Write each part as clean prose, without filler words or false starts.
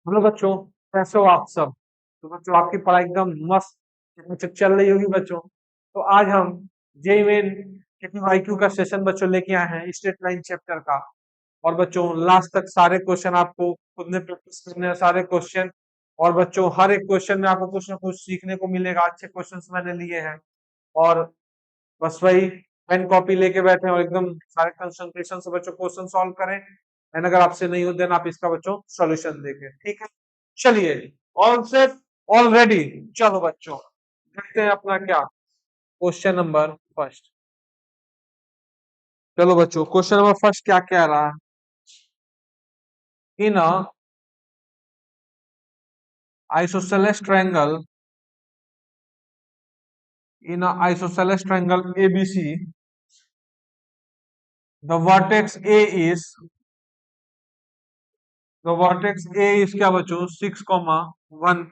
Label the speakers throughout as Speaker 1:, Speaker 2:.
Speaker 1: Hello बच्चों, कैसे हो आप सब। तो बच्चों आपकी पढ़ाई एकदम मस्त चल रही होगी बच्चों। तो आज हम जेई मेन आईक्यू का सेशन बच्चों लेके आए हैं स्टेट लाइन चैप्टर का। और बच्चों लास्ट तक सारे क्वेश्चन आपको खुद ने प्रैक्टिस करने हैं, सारे क्वेश्चन। और बच्चों हर एक क्वेश्चन में आपको कुछ ना कुछ सीखने को मिलेगा, अच्छे क्वेश्चंस मैंने लिए हैं। और बस वही पेन कॉपी लेके बैठे हैं और एकदम सारे कंसंट्रेशन से बच्चों क्वेश्चन सॉल्व करें। एंड अगर आपसे नहीं हो देन आप इसका बच्चों सॉल्यूशन देखें, ठीक है। चलिए, ऑल सेट, ऑल रेडी। चलो बच्चों देखते हैं अपना क्या क्वेश्चन नंबर फर्स्ट। चलो बच्चों क्वेश्चन नंबर फर्स्ट क्या कह रहा है। In isosceles triangle, in isosceles triangle ABC, the vertex A is, the vertex A is क्या बच्चों 6, 1।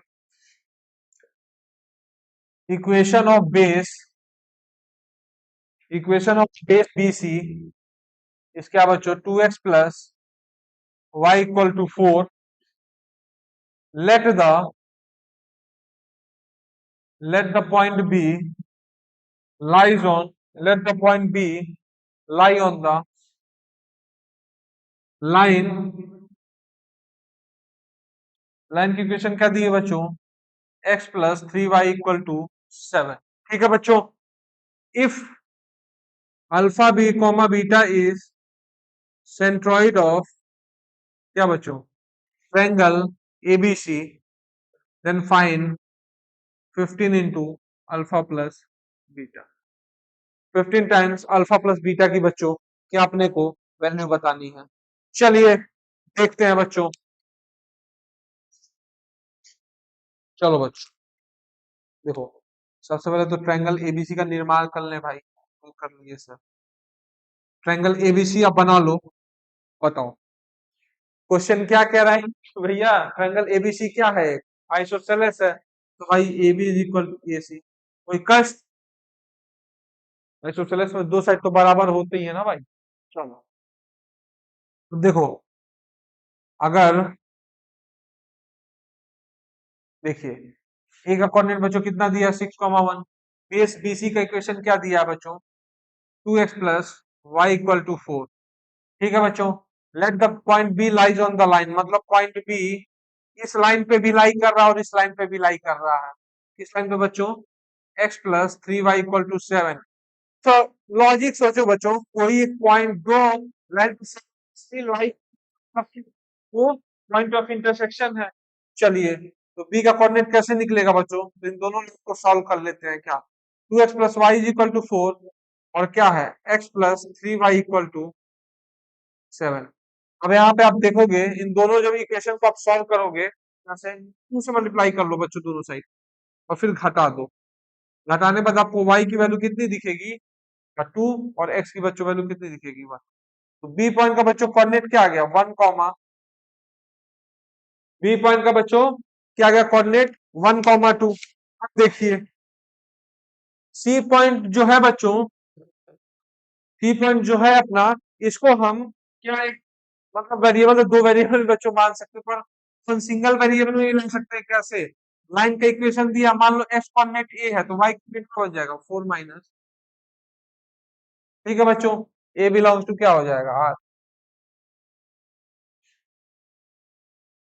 Speaker 1: Equation of base, equation of base BC इस क्या बच्चों 2x plus y equal to 4। Let the, let the point B lies on, let the point B lie on the line, line की equation क्या दी है बच्चों x plus 3y equal to 7। ठीक है बच्चों, if alpha B comma beta is centroid of क्या बच्चों triangle ABC, then find 15 into alpha plus beta. 15 times alpha plus beta की बच्चों क्या अपने को वैल्यू बतानी है। चलिए देखते हैं बच्चों। चलो बच्चों देखो, सबसे पहले तो ट्रायंगल ABC का निर्माण कर ले भाई। तो कर लिए सर, ट्रायंगल ABC आप बना लो। बताओ क्वेश्चन क्या कह रहा है भैया। ट्रायंगल ABC क्या है, आइसोसेलेस है। तो भाई AB is equal to AC। कोई कष्ट, आइसोसेलेस में दो साइड तो बराबर होते ही है ना भाई। चलो तो देखो, अगर देखिए ए का कोऑर्डिनेट बच्चों कितना दिया 6, 1। बेस BC का इक्वेशन क्या दिया है बच्चों 2x plus Y equal to 4। ठीक है बच्चों, let the point B lies on the line, मतलब पॉइंट बी इस लाइन पे भी लाई कर रहा है और इस लाइन पे भी लाई कर रहा है। किस लाइन पे बच्चों x plus 3y equal to 7। तो लॉजिक सोचो बच्चों, कोई एक पॉइंट दो लाइन लाई, वो पॉइंट ऑफ इंटरसेक्शन है। चलिए तो बी का कोऑर्डिनेट कैसे निकलेगा बच्चों, तो इन दोनों को सॉल्व कर लेते हैं। क्या 2x plus Y is equal to 4 और क्या है x plus 3y equal to 7। अब यहाँ पे आप देखोगे इन दोनों जब इक्वेशन को आप सॉल्व करोगे यहाँ से 2 से मल्टीप्लाई कर लो बच्चों दोनों साइड और फिर घटा दो। घटाने बाद आपको y की वैल्यू कितनी दिखेगी 2 और x की बच्चों वैल्यू कितनी दिखेगी 1। तो बी पॉइंट का बच्चों कोऑर्डिनेट क्या आ गया 1, बी पॉइंट का बच्चों क्या गया कोऑर्डिनेट 1, 2। अब देखिए सी पॉइंट जो है बच्चों, सी पॉइंट जो है अपना, इसको हम क्या एक मतलब वेरिएबल, दो वेरिएबल बच्चों मान सकते हैं, पर हम सिंगल वेरिएबल में ले सकते हैं। कैसे, लाइन का इक्वेशन दिया, मान लो एक्स कोऑर्डिनेट ए है तो वाई कोऑर्डिनेट हो जाएगा 4 माइनस। ठीक है बच्चों, ए बिलोंग्स टू क्या हो जाएगा आर।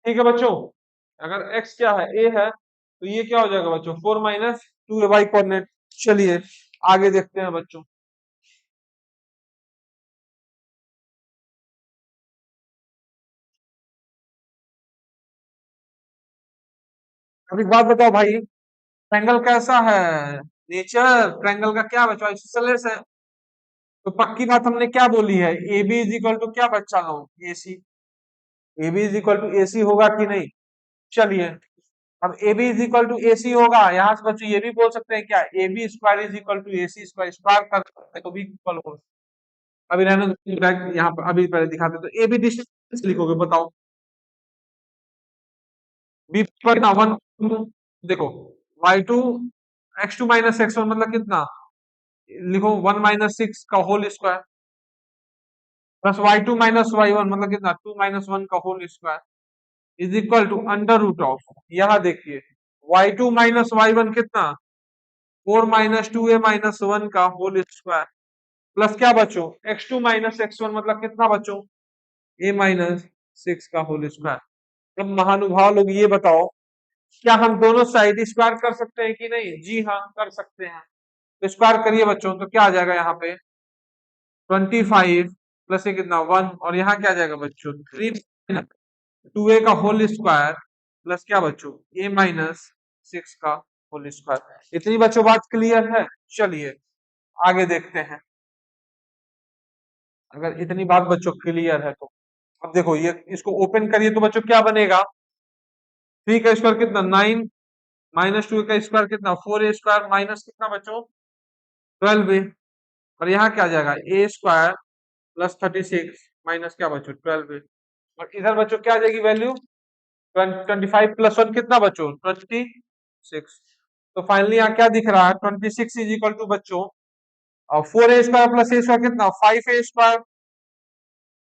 Speaker 1: ठीक है बच्चों, अगर एक्स क्या है ए है तो ये क्या हो जाएगा बच्चों 4 माइनस 2 वाई कोऑर्डिनेट। चलिए आगे देखते हैं बच्चों। अब एक बात बताओ भाई, ट्रायंगल कैसा है, नेचर ट्रायंगल का क्या बच्चों आइसोसेलेस है। तो पक्की बात हमने क्या बोली है, A B is equal to क्या बच्चा लोग A C. A B is equal to A C होगा कि नहीं। चलिए अब A B is equal to A C होगा, यहाँ से बच्चों ये भी बोल सकते हैं क्या A B square is equal to A C square, square कर सकते हैं तो भी इक्वल हो। अभी रहने दो, यहाँ पर अभी पहले दिखाते तो ए बी डिस्टेंस लिखोगे बताओ। बी पर ना 1, देखो y2 x2 माइनस x1 मतलब कितना, लिखो 1 माइनस 6 का whole square plus y2 minus y1 मतलब कितना 2 माइनस 1 का whole square. Is equal to under root of, यहाँ देखिए y2 माइनस y1 कितना 4 - 2a - 1 का होल स्क्वायर प्लस क्या बचो x2 माइनस x1 मतलब कितना बचो a - 6 का होल स्क्वायर। अब महानुभाव लोग ये बताओ क्या हम दोनों साइड स्क्वायर कर सकते हैं कि नहीं? जी हाँ कर सकते हैं। तो स्क्वायर करिए बच्चों, तो क्या आ जाएगा यहाँ पे 25 प्लस ये कितना 1 और यहाँ क्या आ जाएगा बच्चों 3 2a का होल स्क्वायर प्लस क्या बच्चों a - 6 का होल स्क्वायर। इतनी बच्चों बात क्लियर है? चलिए आगे देखते हैं। अगर इतनी बात बच्चों क्लियर है तो अब देखो ये इसको ओपन करिए तो बच्चों क्या बनेगा 3 का स्क्वायर कितना 9 -2 का स्क्वायर कितना 4a स्क्वायर माइनस कितना बच्चों 12a और यहाँ क्या आ जाएगा a स्क्वायर प्लस 36 माइनस क्या बच्चों 12a और इधर बच्चों क्या आ जाएगी वैल्यू 25 प्लस 1 कितना बच्चों 26। तो फाइनली यहाँ क्या दिख रहा है 26 इज इक्वल टू बच्चों 4a square plus a square कितना 5a स्क्वायर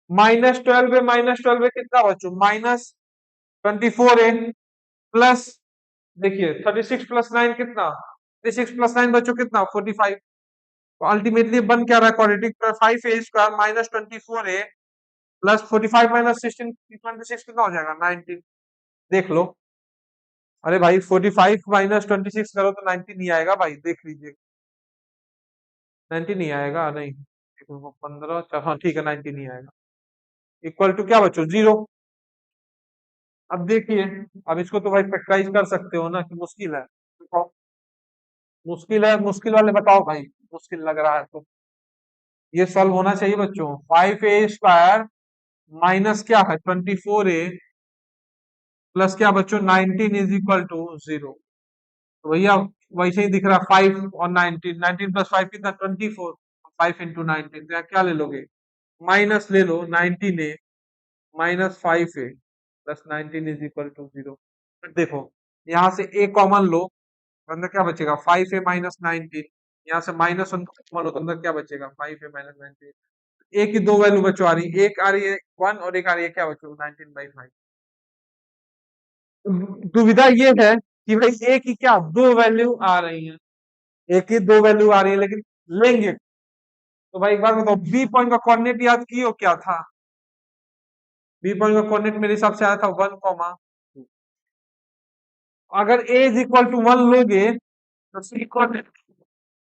Speaker 1: -12a कितना बच्चों -24a प्लस देखिए 36 प्लस 9 कितना 36 प्लस 9 बच्चों कितना 45। तो अल्टीमेटली बन क्या रहा है quadratic 5a square -24a plus 45 minus 16 26 कितना हो जाएगा 19। देख लो अरे भाई 45 माइनस 26 करो तो 19 नहीं आएगा भाई देख लीजिए 19 नहीं आएगा नहीं 15 हाँ ठीक है 19 नहीं आएगा इक्वल टू क्या बच्चों 0। अब देखिए अब इसको तो भाई फैक्टराइज कर सकते हो ना कि मुश्किल है बताओ मुश्किल है मुश्किल वाले बताओ भाई मुश्किल लग रहा है तो ये सॉल्व होना चाहिए बच्चों 5a स्क्वायर माइनस क्या है 24a प्लस क्या बच्चों 19 इज इक्वल टू 0। तो भैया वैसे ही दिख रहा है 5 और 19 19 प्लस 5 कितना 24 5 इंटू 19 तो यहाँ क्या ले लोगे माइनस ले लो 19a -5a plus 19 is equal to 0। देखो यहाँ से a कॉमन लो अंदर क्या बचेगा 5a माइनस 19 यहाँ से -1 कॉमन लो तो अंदर क्या बचेगा 5a माइनस 19। ए की दो वैल्यू बच्चों आ रही है एक आ रही है 1 और एक आ रही है क्या बच्चों 19/5। दुविधा ये है कि भाई ए की क्या दो वैल्यू आ रही है ए की दो वैल्यू आ रही है लेकिन लेंगे तो भाई एक बार बताओ बी पॉइंट का कोऑर्डिनेट याद किए क्या था बी पॉइंट का कोऑर्डिनेट मेरे हिसाब से आया था 1, अगर ए इज इक्वल टू 1 लोगे तो सी कोऑर्डिनेट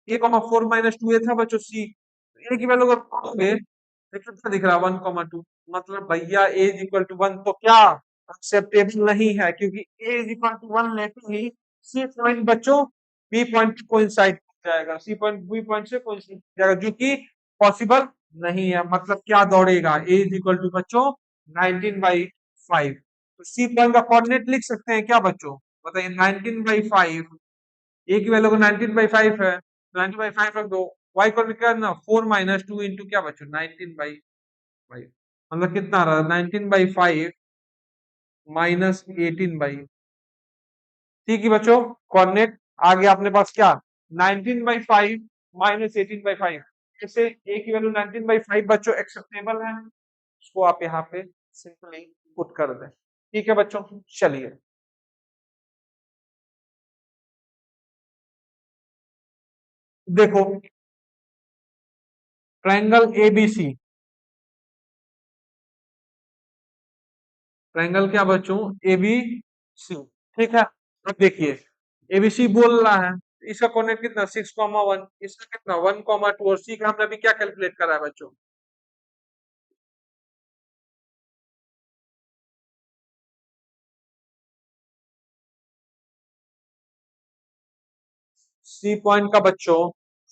Speaker 1: a,4 - 2a था बच्चों सी ए की वैल्यू अगर पाओगे तो कितना दिख रहा है 1, 2 मतलब भैया ए इज इक्वल टू 1 तो क्या एक्सेप्टेबल नहीं है क्योंकि ए इज इक्वल टू 1 लेते ही सी पॉइंट बच्चों बी पॉइंट कोइंसाइड हो जाएगा सी पॉइंट बी पॉइंट से कोइंसाइड हो जाएगा जो कि पॉसिबल नहीं है मतलब क्या दौड़ेगा ए इज इक्वल टू बच्चों 19/5। तो सी पॉइंट का कोऑर्डिनेट लिख सकते हैं क्या बच्चों बताइए 19/5 ए की वैल्यू को 19/5 है 19/5 रख दो y को निकालना 4 - 2 इंटू क्या बच्चों 19/5 मतलब कितना रहा 19/5 -18/। ठीक है बच्चों कोऑर्डिनेट आ गया अपने पास क्या 19/5 -18/5 इससे a की वैल्यू 19/5 बच्चों एक्सेप्टेबल है उसको आप यहाँ पे सिंपली पुट कर दें। ठीक है बच्चों चलिए देखो ट्रायंगल एबीसी ट्रायंगल क्या बच्चों एबीसी ठीक है। अब देखिए एबीसी बोल रहा है इसका कोऑर्डिनेट कितना 6, 1 इसका कितना 1, 2 और सी का हमने अभी क्या कैलकुलेट करा है बच्चों सी पॉइंट का बच्चों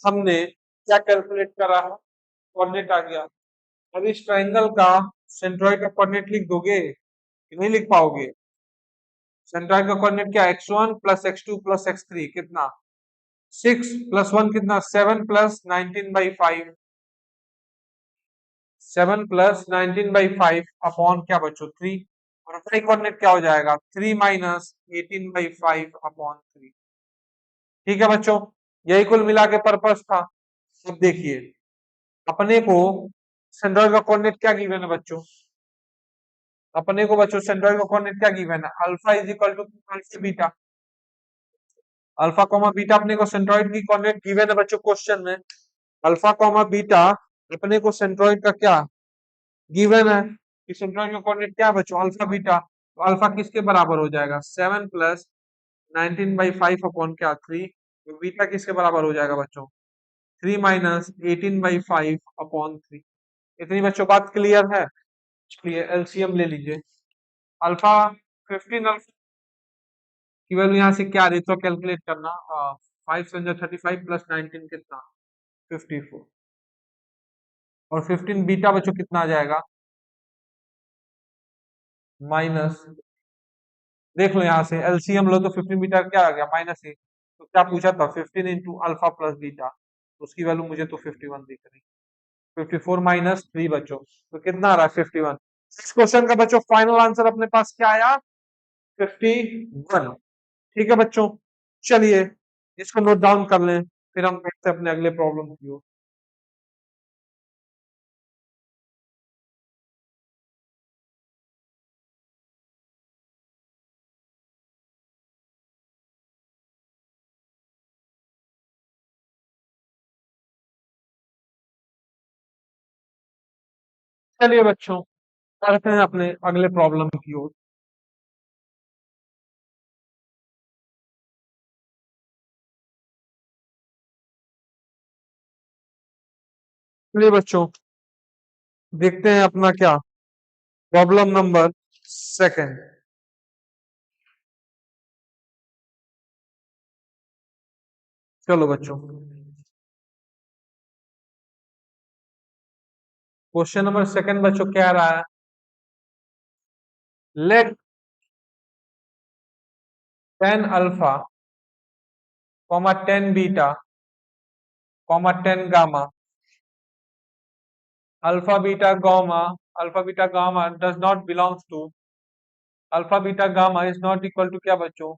Speaker 1: हमने क्या कैलकुलेट करा है कोऑर्डिनेट आ गया। अब इस ट्रायंगल का सेंट्रॉइड का कोऑर्डिनेट लिख दोगे कि नहीं लिख पाओगे सेंट्रॉइड का कोऑर्डिनेट क्या x1 plus x2 plus x3 कितना 6 प्लस 1 कितना 7 प्लस 19/5 7 प्लस 19/5 अपॉन क्या बच्चों 3 और y कोऑर्डिनेट क्या हो जाएगा 3 माइनस 18/5 अपॉन 3। ठीक है बच्चों यही कुल मिला के पर्पस था। अब देखिए अपने को सेंट्रॉइड का कोऑर्डिनेट क्या गिवन है बच्चों अपने को बच्चों सेंट्रॉइड का कोऑर्डिनेट क्या गिवन है, alpha is equal to alpha beta. Alpha comma beta अपने को सेंट्रॉइड की कोऑर्डिनेट गिवन है बच्चों क्वेश्चन में। अल्फा कॉमा बीटा अपने को सेंट्रॉइड का क्या गिवन है कि सेंट्रॉइड का कोऑर्डिनेट क्या है बच्चों, अल्फा बीटा। तो अल्फा किसके बराबर हो जाएगा, 7 प्लस 19/5 अपॉन क्या 3। तो बीटा किसके बराबर हो जाएगा बच्चों, 3 माइनस 18/5 अपॉन 3। इतनी बच्चों बात क्लियर है। चलिए एलसीएम ले लीजिए। अल्फा 15 अल्फा की वैल्यू यहाँ से क्या आ रही है तो कैलकुलेट करना। 5 35 प्लस 19 कितना, 54। और 15 बीटा बच्चों कितना आ जाएगा, माइनस, देख लो यहाँ से एलसीएम लो तो 15 बीटा क्या आ गया, -8। तो क्या पूछा था, 15 इंटू अल्फा प्लस बीटा, उसकी वैल्यू मुझे तो 51 दिख रही। 54 माइनस 3 बच्चों, तो कितना आ रहा है 51। इस क्वेश्चन का बच्चों फाइनल आंसर अपने पास क्या आया, 51। ठीक है बच्चों, चलिए इसको नोट डाउन कर लें, फिर हम बढ़ते हैं अपने अगले प्रॉब्लम की ओर। चलिए बच्चों बढ़ते हैं अपने अगले प्रॉब्लम की ओर। चलिए बच्चों देखते हैं अपना क्या, प्रॉब्लम नंबर सेकंड। चलो बच्चों क्वेश्चन नंबर सेकंड बच्चों क्या रहा है, let 10 alpha comma 10 beta comma 10 gamma alpha beta gamma does not belongs to, alpha beta gamma is not equal to क्या बच्चों,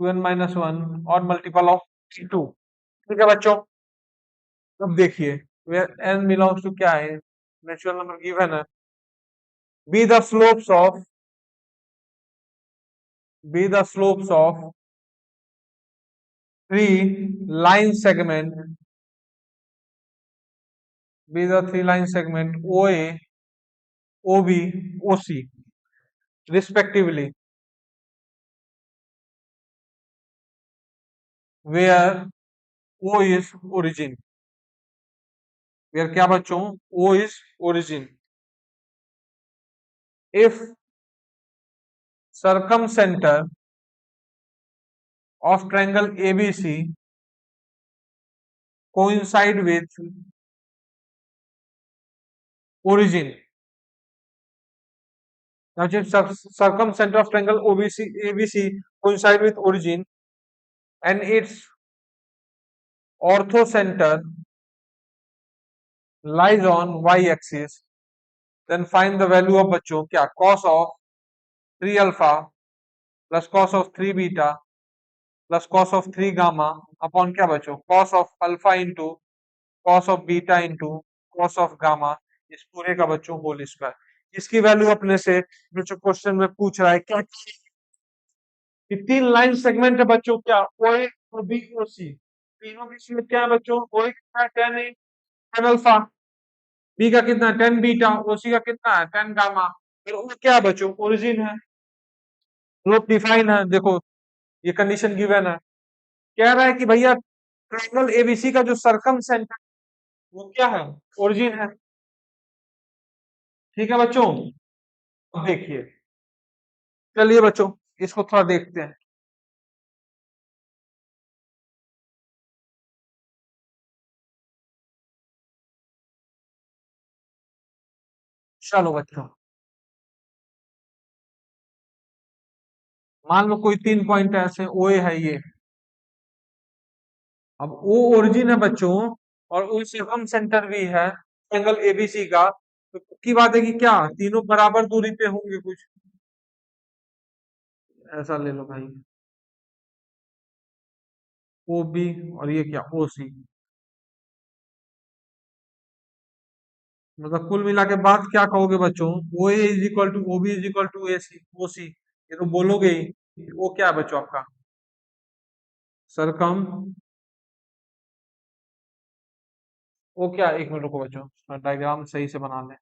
Speaker 1: 2n-1 और मल्टीपल ऑफ 2। ठीक है बच्चों, अब देखिए वेयर n बिलोंग्स टू क्या है, नेचुरल नंबर गिवन है। Be the slopes of be the slopes of 3 line segment, be the 3 line segment OA, OB, OC respectively, where O is origin, where क्या बच्चों, O is origin। if circumcenter of triangle ABC coincide with origin, now if circumcenter of triangle ABC coincide with origin and its orthocenter lies on y-axis, then find the value of बच्चों क्या, cos of 3 alpha plus cos of 3 beta plus cos of 3 gamma upon क्या बच्चों, cos of alpha into cos of beta into cos of gamma, इस पूरे का बच्चों whole square. इसकी value अपने से बच्चों क्वेश्चन में पूछ रहा है क्या कि 3 लाइन सेगमेंट है बच्चों क्या, ओ ए और बी और सी, तीनों बीच में क्या है बच्चों, ओ ए कितना है 10 ए 10 अल्फा, बी का कितना है 10 बीटा, ओ सी का कितना है 10 गामा, फिर वो क्या है बच्चों ओरिजिन है, स्लोप डिफाइन है। देखो ये कंडीशन गिवन है, कह रहा है कि भैया ट्रायंगल एबीसी का जो सर्कम सेंटर वो क्या है, ओरिजिन है। ठीक है बच्चों, अब देखिए, चलिए बच्चों इसको थोड़ा देखते हैं। चलो बच्चों मान लो कोई 3 पॉइंट ऐसे ओ ए है ये, अब ओ ओरिजिन है बच्चों और ओ सर्कम सेंटर भी है ट्रायंगल एबीसी का, तो की बात है कि क्या तीनों बराबर दूरी पे होंगे कुछ, ऐसा ले लो भाई, ओ बी और ये क्या ओ सी। मतलब कुल मिला के बाद क्या कहोगे बच्चों? O A is equal to O B is equal to A C O C, ये तो बोलोगे ही। वो क्या है बच्चों आपका? सरकम, वो क्या, एक मिनट रुको बच्चों, डायग्राम सही से बना लें।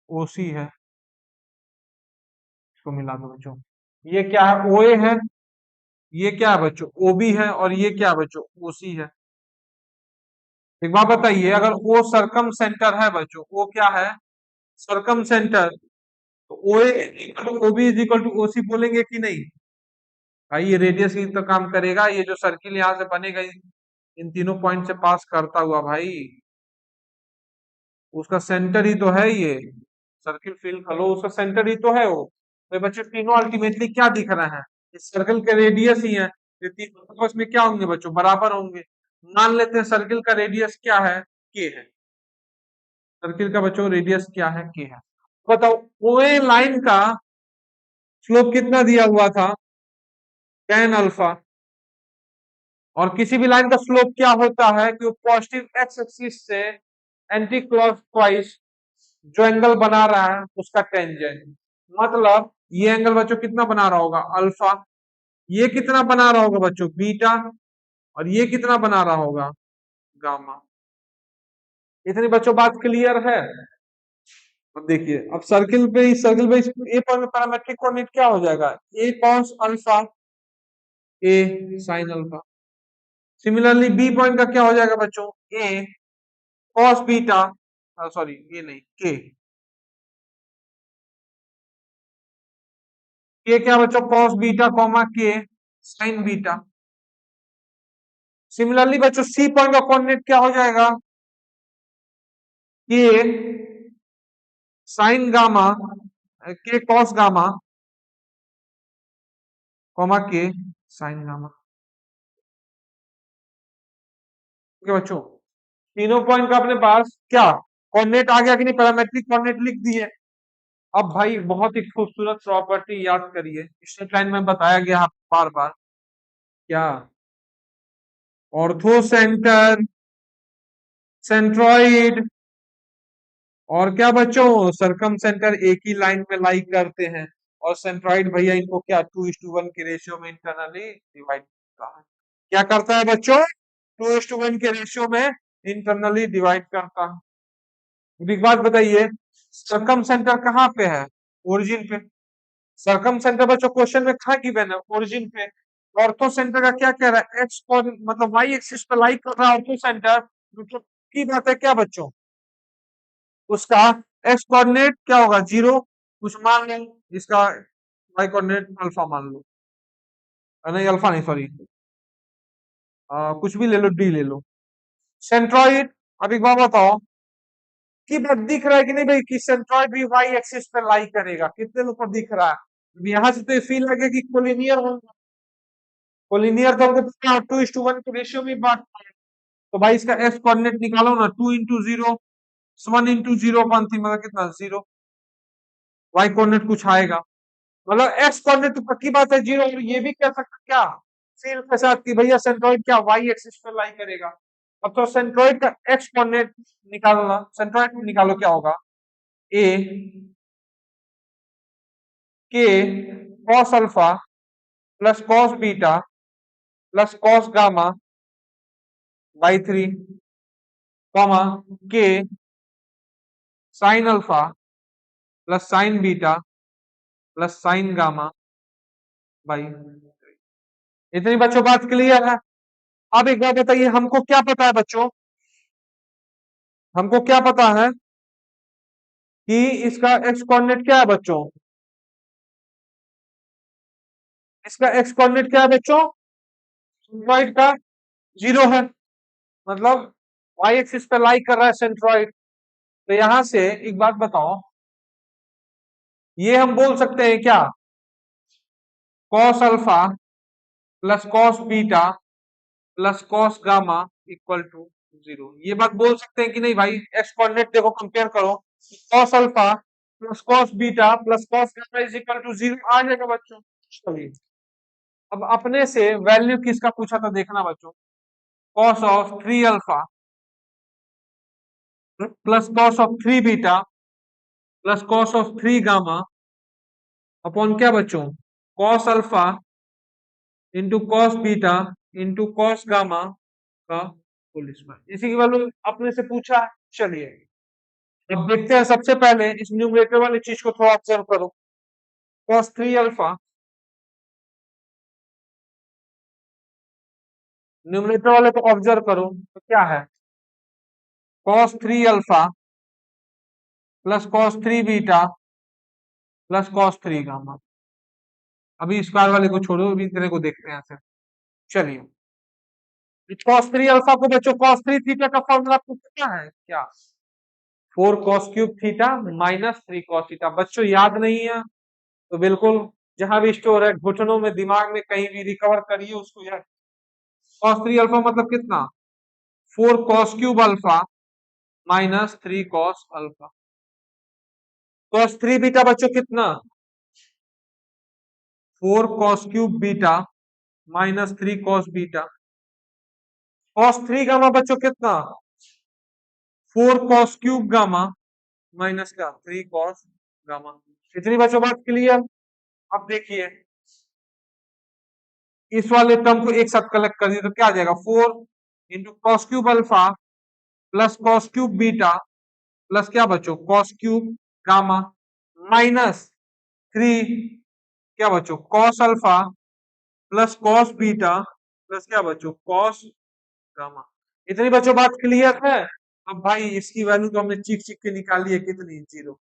Speaker 1: ओ सी है, इसको मिला दो बच्चों। ये क्या है? ओ ए है। ये क्या है बच्चों? ओ बी है। और ये क्या है बच्चों? ओ सी है। एक बात बताइए, अगर ओ सरकम सेंटर है बच्चों, ओ क्या है? सरकम सेंटर, तो O A O B is equal to O C बोलेंगे कि नहीं? भाई ये रेडियस ही तो काम करेगा, ये जो सर्किल यहाँ से बनेगा इन तीनों पॉइंट से पास करता हुआ भाई, उसका सेंटर ही तो है ये। सर्किल फील कर लो, उसका सेंटर ही तो है वो। तो बच्चों तीनों अल्टीमेटली क्या दिख रहे हैं? इस सर्कल के रेडियस ही है। ये तीनों आपस में क्या होंगे बच्चों? बराबर होंगे। मान लेते हैं सर्किल का रेडियस क्या है? के है। सर्किल का बच्चों रेडियस क्या है? के है। बताओ, ओए लाइन का स्लोप कितना दिया हुआ था? tan alpha. और किसी भी लाइन का स्लोप क्या होता है कि वो पॉजिटिव एक्स एक्सिस से एंटी क्लॉकवाइज जो एंगल बना रहा है उसका टेंजेंट। मतलब ये एंगल बच्चों कितना बना रहा होगा? अल्फा। ये कितना बना रहा होगा बच्चों? बीटा। और ये कितना बना रहा होगा? गामा। इतनी बच्चों बात क्लियर है? अब देखिए, अब सर्किल पे ए पॉइंट में पैरामेट्रिक कोऑर्डिनेट क्या हो जाएगा? A cos alpha, A sine alpha. Similarly B point का क्या हो जाएगा बच्चों? ए कॉस बीटा, सॉरी ये नहीं, के क्या बच्चों? कॉस बीटा कॉमा के साइन बीटा। सिमिलरली बच्चों सी पॉइंट का कोऑर्डिनेट क्या हो जाएगा? के साइन गामा, के कॉस गामा कॉमा के साइन गामा। ठीक है बच्चों, तीनों पॉइंट का अपने पास क्या कोऑर्डिनेट आ गया कि नहीं? पैरामेट्रिक कोऑर्डिनेट लिख दिए। अब भाई बहुत ही खूबसूरत प्रॉपर्टी याद करिए, स्ट्रेट लाइन में बताया गया बार बार। क्या? ऑर्थो सेंटर, सेंट्रॉइड, और क्या बच्चों? सरकम सेंटर एक ही लाइन में लाई करते हैं। और सेंट्रॉइड भैया इनको क्या 2:1 के रेशियो में इंटरनली डिवाइड करता है। क्या करता है बच्चों? 2:1 के रेशियो में इंटरनली डिवाइड करता है। अब एक बात बताइए, सरकम सेंटर कहाँ पे है? ओरिजिन पे। सरकम सेंटर बच्चों क्वेश्चन में कहाँ गिवन है? ओरिजिन पे। ऑर्थो सेंटर का क्या कह रहा है? एक्स मतलब वाई एक्सिस पे लाई कर रहा है ऑर्थो सेंटर, मतलब की बात है क्या बच्चों? उसका एक्स कोऑर्डिनेट क्या होगा? 0। कुछ मान लो इसका वाई कोऑर्डिनेट अल्फा मान लो, नहीं अल्फा नहीं, सॉरी, कुछ भी ले लो, डी ले लो। सेंट्रॉइड, अब एक बात बताओ कि बात दिख रहा है कि नहीं भाई कि सेंट्रॉइड भी वाई एक्सिस पे लाई करेगा? कितने लोग को दिख रहा है? अब यहाँ से तो ये फील लगे कि कोलिनियर होगा। कोलिनियर तो हमको पता है 2:1 के रेशियो में बांटता है। तो भाई इसका एक्स कोऑर्डिनेट निकालो ना, 2 into 0, 1 into 0 मतलब कितना? 0। वाई कोऑर्डिनेट कुछ आएगा, मतलब एक्स कोऑर्डिनेट तो पक्की बात है 0। और ये भी कह सकते क्या फील के साथ कि भैया सेंट्रॉइड क्या वाई एक्सिस पे लाई करेगा? अब तो सेंट्रॉइड का एक्स कोऑर्डिनेट निकालना, सेंट्रॉइड निकालो क्या होगा? ए के cos alpha plus cos beta plus cos gamma by 3 comma के sine alpha plus sine beta plus sine gamma by 3। इतनी बच्चों बात क्लियर है? अब एक बात बताइए, हमको क्या पता है बच्चों? हमको क्या पता है कि इसका एक्स कोऑर्डिनेट क्या है बच्चों? इसका एक्स कोऑर्डिनेट क्या है बच्चों? सेंट्रॉइड का 0 है, मतलब वाई एक्सिस पे लाई कर रहा है सेंट्रॉइड। तो यहां से एक बात बताओ, ये हम बोल सकते हैं क्या? Cos alpha plus cos beta plus cos gamma equal to zero. ये बात बोल सकते हैं कि नहीं भाई, एक्स कोऑर्डिनेट देखो कंपेयर करो, cos alpha plus cos beta plus cos gamma is equal to zero आ जाएगा बच्चों। चलिए, अब अपने से वैल्यू किसका पूछा था देखना बच्चों, cos of 3 alpha plus cos of 3 beta plus cos of 3 gamma upon क्या बच्चों, cos alpha into cos beta into cos gamma का होल स्क्वायर। इसी की वैल्यू अपने से पूछा है। चलिए, अब देखते हैं, सबसे पहले इस न्यूमरेटर वाली चीज को थोड़ा ऑब्जर्व करो, cos 3 अल्फा, न्यूमरेटर वाले को ऑब्जर्व करो तो क्या है, cos 3 alpha plus cos 3 beta plus cos 3 gamma. अभी स्क्वायर वाले को छोड़ो, अभी इतने को देखते हैं सर। चलिए, cos 3 अल्फा को बच्चों cos 3 थीटा का फॉर्मूला आपको पता है क्या, 4 cos cube theta minus 3 cos theta. बच्चों याद नहीं है तो बिल्कुल जहां भी स्टोर है घुटनों में दिमाग में कहीं भी रिकवर करिए उसको याद। cos 3 अल्फा मतलब कितना, 4 cos cube alpha minus 3 cos alpha. cos 3 beta बच्चों कितना, 4 cos cube beta minus 3 cos beta. cos 3 gamma बच्चों कितना, 4 cos क्यूब गामा माइनस का 3 cos गामा। इतनी बच्चों बात क्लियर। अब देखिए, इस वाले टर्म को एक साथ कलेक्ट कर दिए तो क्या आ जाएगा, 4 into cos cube alpha plus cos cube beta plus क्या बच्चों कॉस क्यूब गामा माइनस 3 क्या बच्चों cos alpha plus cos beta plus क्या बच्चों कॉस गामा। इतनी बच्चों बात क्लियर है। अब भाई इसकी वैल्यू तो हमने चीख चीख के निकाली है, कितनी, जीरो।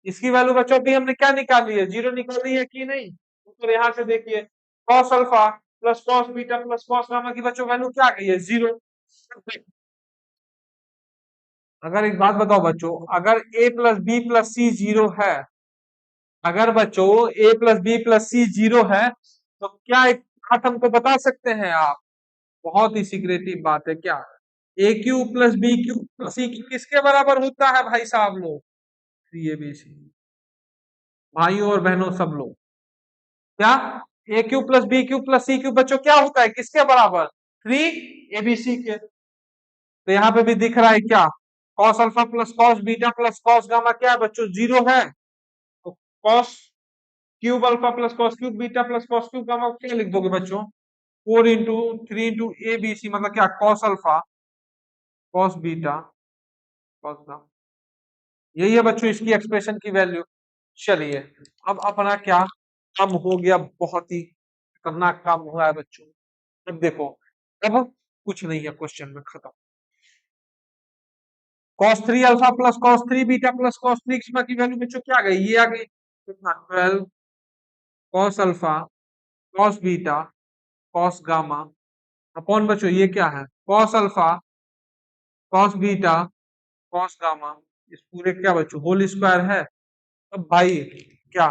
Speaker 1: इसकी वैल्यू बच्चों भी हमने क्या निकाली है, जीरो निकाली है कि नहीं। तो यहां से देखिए, cos alpha plus cos beta plus cos gamma की बच्चों वैल्यू क्या आ गई है, जीरो। अगर एक बात बताओ बच्चों, अगर ए प्लस बी प्लस सी जीरो है, अगर बच्चों ए प्लस बी प्लस सी जीरो है तो क्या एक बात हमको बता सकते हैं आप, बहुत ही सीक्रेटिव बात है, क्या A Q plus B Q plus C Q किसके बराबर होता है भाई साहब लोग, थ्री ए बी सी। भाइयों और बहनों सब लोग, क्या A Q plus B Q plus C Q बच्चों क्या होता है, किसके बराबर, थ्री ए बी सी के। तो यहाँ पे भी दिख रहा है क्या, cos alpha plus cos beta plus cos gamma क्या है बच्चों, जीरो है। तो cos cube alpha plus cos cube beta plus cos cube gamma क्या लिख दोगे बच्चों, 4 into 3 into A B C मतलब क्या, cos alpha cos beta cos gamma. यही है बच्चों इसकी एक्सप्रेशन की वैल्यू। चलिए, अब अपना क्या काम हो गया, बहुत ही खतरनाक काम हुआ है बच्चों। अब देखो, अब कुछ नहीं है क्वेश्चन में, खत्म। cos 3 alpha plus cos 3 beta plus cos 3 gamma की वैल्यू बच्चों क्या आ गई, ये आ गई कितना, 12 cos alpha cos beta cos gamma upon बच्चों ये क्या है, cos alpha cos beta cos gamma, इस पूरे क्या बच्चों होल स्क्वायर है। अब भाई क्या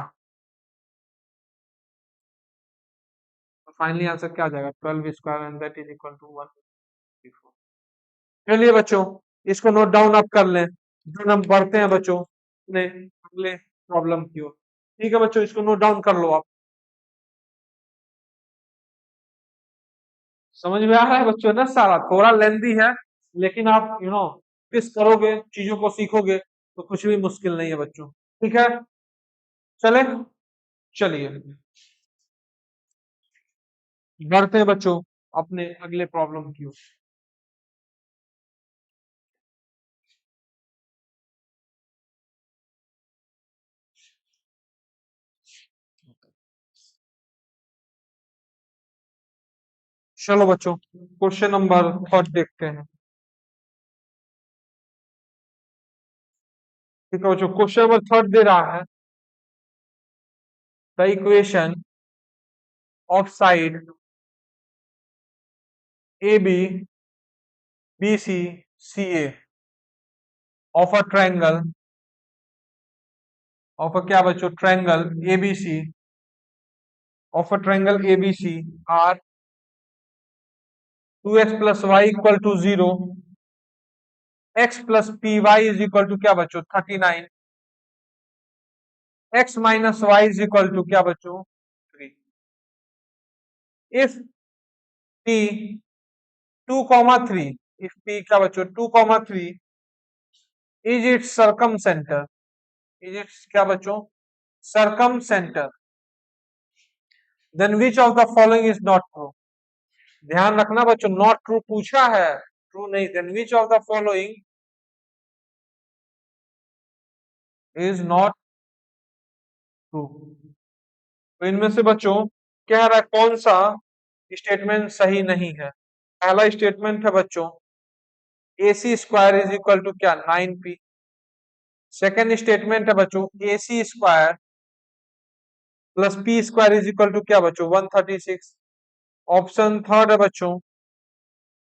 Speaker 1: फाइनली आंसर क्या आ जाएगा, 12 square and that is equal to 154। चलिए बच्चों, इसको नोट डाउन आप कर लें, फिर हम बढ़ते हैं बच्चों अपने अगले प्रॉब्लम की ओर। ठीक है बच्चों, इसको नोट डाउन कर लो आप। समझ में आ रहा है बच्चों ना, सारा थोड़ा लेंदी है लेकिन आप किस करोगे, चीजों को सीखोगे तो कुछ भी मुश्किल नहीं है बच्चों। ठीक है, चले, चलिए बढ़ते हैं बच्चों अपने अगले प्रॉब्लम की ओर। चलो बच्चों, क्वेश्चन नंबर थर्ड देखते हैं। ठीक है बच्चों, क्वेश्चन नंबर थर्ड दे रहा है, the equation of side A B B C C A of a triangle, of a क्या बच्चों, triangle A B C, of a triangle A B C are 2x plus y equal to 0 x plus P Y is equal to क्या बच्चों 39, x minus Y is equal to क्या बच्चों 3। If p 2,3, if p क्या बच्चों 2,3 is it circum centre, is it क्या बच्चों circum centre, then which of the following is not true. ध्यान रखना बच्चों नॉट ट्रू पूछा है, ट्रू नहीं, then which of the following is not true. तो इनमें से बच्चों कह रहा है कौन सा स्टेटमेंट सही नहीं है। पहला स्टेटमेंट है बच्चों A C square is equal to क्या 9p। सेकेंड स्टेटमेंट है बच्चों A C square plus P square is equal to क्या बच्चों 136। ऑप्शन थर्ड है बच्चों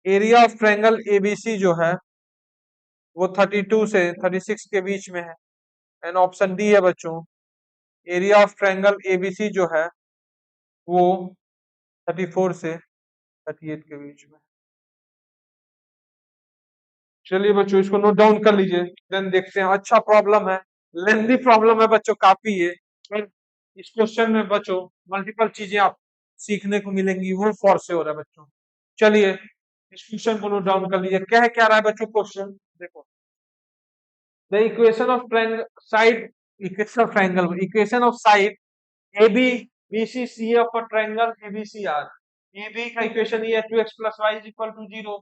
Speaker 1: एरिया ऑफ ट्रायंगल एबीसी जो है वो 32 से 36 के बीच में है। एंड ऑप्शन डी है बच्चों एरिया ऑफ ट्रायंगल एबीसी जो है वो 34 से 38 के बीच में। चलिए बच्चों इसको नोट डाउन कर लीजिए, देन देखते हैं। अच्छा प्रॉब्लम है, लेंथी प्रॉब्लम है बच्चों काफी है, पर इस क्वेश्चन में बच्चों मल्टीपल चीजें आप सीखने को मिलेंगी, वो फोर्स से हो रहा है बच्चों। चलिए इस क्वेश्चन को नोट डाउन कर लीजिए, क्या रहा है बच्चों क्वेश्चन देखो। The equation of triangle side, equation of triangle, equation of side AB BC CA of a triangle ABCR। AB का इक्वेशन ये है 2x plus y is equal to 0।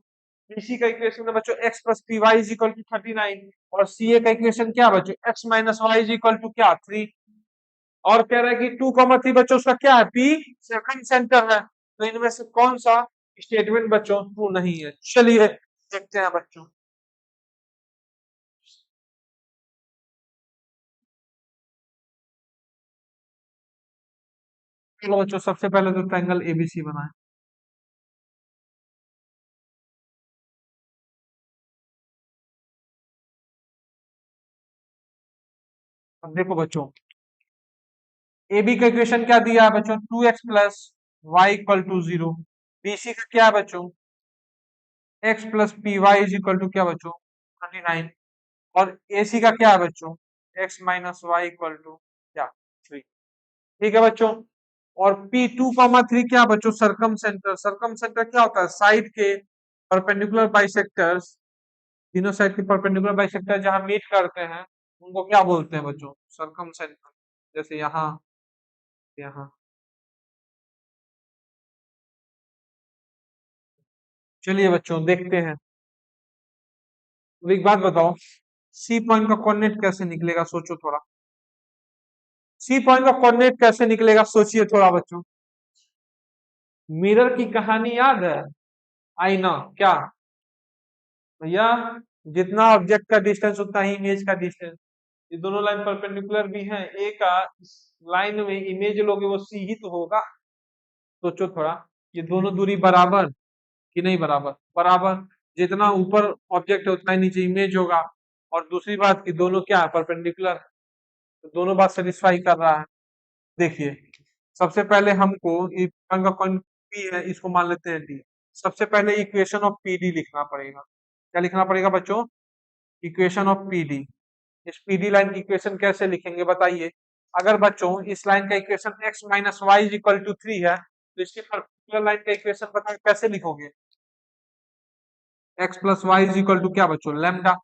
Speaker 1: BC का इक्वेशन है बच्चों x plus py is equal to 39 और CA का equation क्या बच्चों x minus y is equal to क्या 3। और कह रहा है कि 2,3 बच्चों उसका क्या है P सेकंड सेंटर है। तो इनमें से कौन सा स्टेटमेंट बच्चों ट्रू नहीं है। चलिए देखते हैं बच्चों। चलो बच्चों सबसे पहले तो ट्रायंगल एबीसी बनाए। अब देखो बच्चों AB का इक्वेशन क्या दिया है बच्चों 2x plus Y equal to 0। BC का क्या है बच्चों x plus P Y is equal to क्या बच्चों 39 और AC का क्या है बच्चों x minus Y equal to क्या 3। ठीक है बच्चों। और P2,3 क्या बच्चों सरकम सेंटर, सरकम सेंटर क्या होता है साइड के परपेंडिकुलर बाइसेक्टर्स, तीनों साइड के परपेंडिकुलर बाइसेक्टर जहां मीट करते हैं उनको क्या बोलते हैं बच्चों सरकम सेंटर। जैसे यहाँ यहाँ। चलिए बच्चों देखते हैं। अब एक बात बताओ सी पॉइंट का कोऑर्डिनेट कैसे निकलेगा सोचो थोड़ा। सी पॉइंट का कोऑर्डिनेट कैसे निकलेगा सोचिए थोड़ा बच्चों। मिरर की कहानी याद है, आईना क्या भैया, जितना ऑब्जेक्ट का डिस्टेंस उतना ही इमेज का डिस्टेंस। ये दोनों लाइन परपेंडिकुलर भी हैं, ए का इस लाइन में इमेज लोगे वो सी ही तो होगा। सोचो थोड़ा ये दोनों दूरी बराबर कि नहीं बराबर, बराबर। जितना ऊपर ऑब्जेक्ट है उतना ही नीचे इमेज होगा। और दूसरी बात कि दोनों क्या है परपेंडिकुलर, तो दोनों बात सेटिस्फाई कर रहा है। देखिए सबसे पहले हमको ये का कौन पी है इसको मान लेते हैं डी। सबसे पहले इक्वेशन ऑफ पीडी लिखना पड़ेगा। क्या लिखना पड़ेगा बच्चों इक्वेशन ऑफ पीडी। इस पीडी लाइन की इक्वेशन कैसे लिखेंगे बताइए। अगर बच्चों इस लाइन का equation x minus Y is equal to 3 है तो इसकी पर्टिकुलर लाइन का इक्वेशन बताइए कैसे लिखोगे। x plus Y is equal to क्या बच्चों लैम्डा।